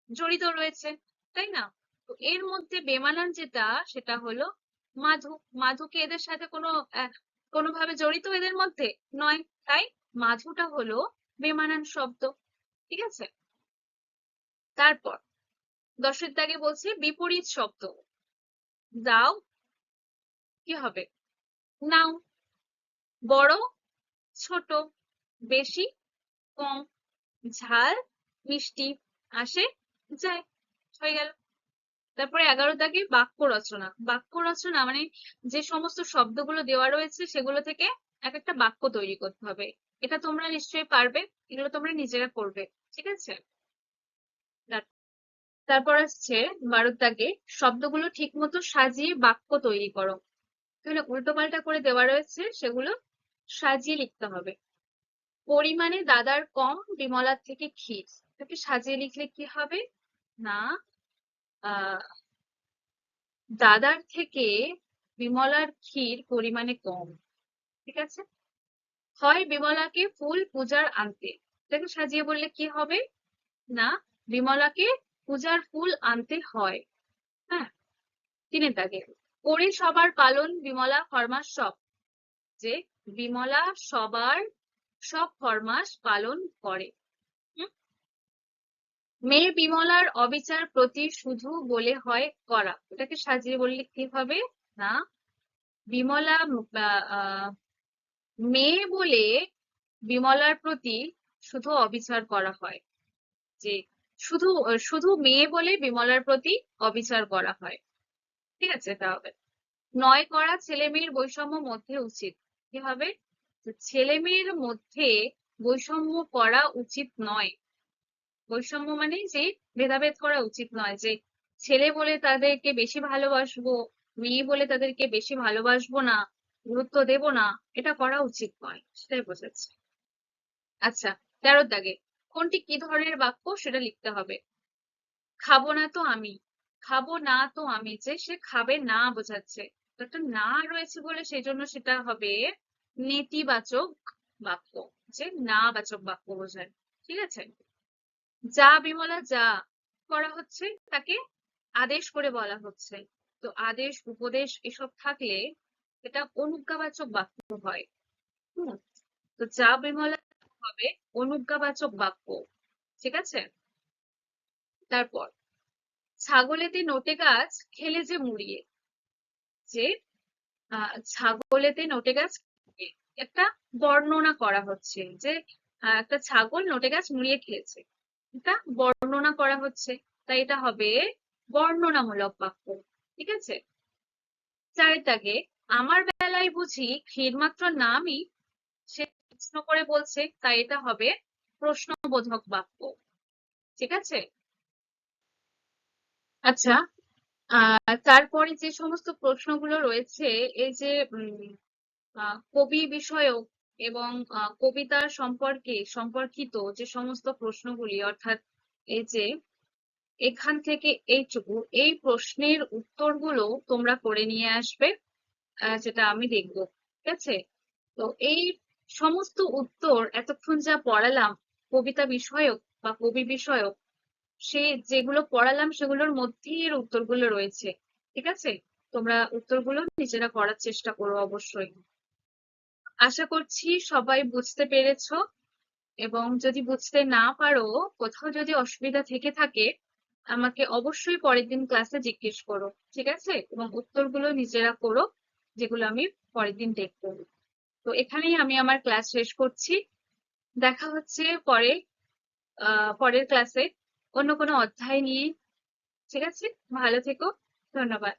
S1: জড়িত রয়েছে, তাই না? তো এর মধ্যে বেমানান যেটা, সেটা হলো মাধু। মাধুকে এদের সাথে কোনোভাবে জড়িত এদের মধ্যে নয়, তাই মাধুটা হলো বেমানান শব্দ। ঠিক আছে, তারপর দশের দাগে বলছে বিপরীত শব্দ। দাও, কি হবে? নাও। বড়, ছোট, বেশি, কম, ঝাল, মিষ্টি, আসে, যায়। হয়ে গেল। তারপরে 11 দাগে বাক্য রচনা। বাক্য রচনা মানে যে সমস্ত শব্দগুলো দেওয়া রয়েছে সেগুলো থেকে এক একটা বাক্য তৈরি করতে হবে। এটা তোমরা নিশ্চয়ই পারবে, এগুলো তোমরা নিজেরা করবে। ঠিক আছে, তারপর আসছে 12 দাগে শব্দগুলো ঠিক মতো সাজিয়ে বাক্য তৈরি করো। এখানে উল্টো পাল্টা করে দেওয়া রয়েছে, সেগুলো সাজিয়ে লিখতে হবে। পরিমাণে দাদার কম, বিমলার থেকে ক্ষীর। এটাকে সাজিয়ে লিখলে কি হবে? না, আহ দাদার থেকে বিমলার ক্ষীর পরিমাণে কম। ঠিক আছে, হয় বিমলাকে ফুল পূজার আনতে। এটাকে সাজিয়ে বললে কি হবে? না, বিমলাকে পূজার ফুল আনতে হয়। হ্যাঁ, 3 দাগে করে সবার পালন, বিমলা ফরমাস সব। যে বিমলা সবার সব ফরমাস পালন করে। হুম, মেয়ে বিমলার অবিচার প্রতি শুধু বলে হয় করা, এটাকে সাজিয়ে বললে কি হবে? না, বিমলা মেয়ে বলে বিমলার প্রতি শুধু অবিচার করা হয়। যে শুধু শুধু মেয়ে বলে বিমলার প্রতি অবিচার করা হয়। ঠিক আছে, তাহলে নয় করা ছেলে মেয়ের বৈষম্য মধ্যে উচিত। কি হবে? ছেলে মেয়ের মধ্যে বৈষম্য করা উচিত নয়। বৈষম্য মানে যে ভেদাভেদ করা উচিত নয়, যে ছেলে বলে তাদেরকে বেশি ভালোবাসবো, মেয়ে বলে তাদেরকে বেশি ভালোবাসবো না, গুরুত্ব দেব না, এটা করা উচিত নয়, সেটাই বোঝাচ্ছে। আচ্ছা, 13 দাগে কোনটি কি ধরনের বাক্য সেটা লিখতে হবে। খাবো না তো আমি, খাবো না তো আমি, যে সে খাবে না বোঝাচ্ছে। তো একটা না রয়েছে বলে সেই জন্য সেটা হবে নেতিবাচক বাক্য, যে না বাচক বাক্য বোঝায়। ঠিক আছে। যা বিমলা যা করা হচ্ছে তাকে আদেশ করে বলা হচ্ছে। তো আদেশ উপদেশ এসব থাকলে এটা অনুজ্ঞাবাচক বাক্য হয়। হুম। তো যা বিমলা হবে অনুজ্ঞাবাচক বাক্য। ঠিক আছে। তারপর ছাগলেতে নোটে গাছ খেলে যে মুড়িয়ে, যে ছাগলেতে নোটে গাছ খেয়ে, একটা বর্ণনা করা হচ্ছে যে একটা ছাগল নোটে গাছ মুড়িয়ে খেয়েছে, এটা বর্ণনা করা হচ্ছে। তাই এটা হবে বর্ণনামূলক বাক্য। ঠিক আছে। 4 দাগে আমার বেলায় বুঝি ক্ষীর মাত্র নামই, সে প্রশ্ন করে বলছে, তাই এটা হবে প্রশ্নবোধক বাক্য। ঠিক আছে। আচ্ছা, তারপরে যে সমস্ত প্রশ্নগুলো রয়েছে, এই যে কবি বিষয়ক এবং কবিতার সম্পর্কিত যে সমস্ত প্রশ্নগুলি, অর্থাৎ এই যে এখান থেকে এইটুকু, এই প্রশ্নের উত্তরগুলো তোমরা করে নিয়ে আসবে, যেটা আমি দেখবো। ঠিক আছে। তো এই সমস্ত উত্তর এতক্ষণ যা পড়ালাম কবিতা বিষয়ক বা কবি বিষয়ক, সে যেগুলো পড়ালাম সেগুলোর মধ্যেই এর উত্তরগুলো রয়েছে। ঠিক আছে। তোমরা উত্তরগুলো নিজেরা করার চেষ্টা করো অবশ্যই। আশা করছি সবাই বুঝতে পেরেছো, এবং যদি বুঝতে না পারো, কোথাও যদি অসুবিধা থেকে থাকে, আমাকে অবশ্যই পরের দিন ক্লাসে জিজ্ঞেস করো। ঠিক আছে। এবং উত্তরগুলো নিজেরা করো, যেগুলো আমি পরের দিন দেখবো। তো এখানেই আমি আমার ক্লাস শেষ করছি। দেখা হচ্ছে পরের ক্লাসে অন্য কোনো অধ্যায় নিয়ে। ঠিক আছে। ভালো থেকো। ধন্যবাদ।